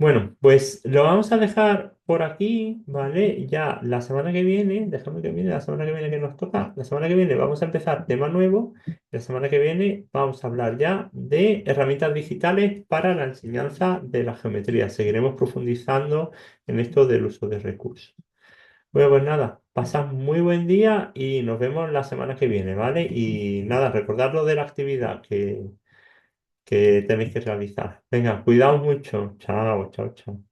Bueno, pues lo vamos a dejar por aquí, ¿vale? Ya la semana que viene, déjame que viene, la semana que viene que nos toca, la semana que viene vamos a empezar tema nuevo, la semana que viene vamos a hablar ya de herramientas digitales para la enseñanza de la geometría. Seguiremos profundizando en esto del uso de recursos. Bueno, pues nada, pasad muy buen día y nos vemos la semana que viene, ¿vale? Y nada, recordad lo de la actividad que tenéis que realizar. Venga, cuidaos mucho. Chao, chao, chao.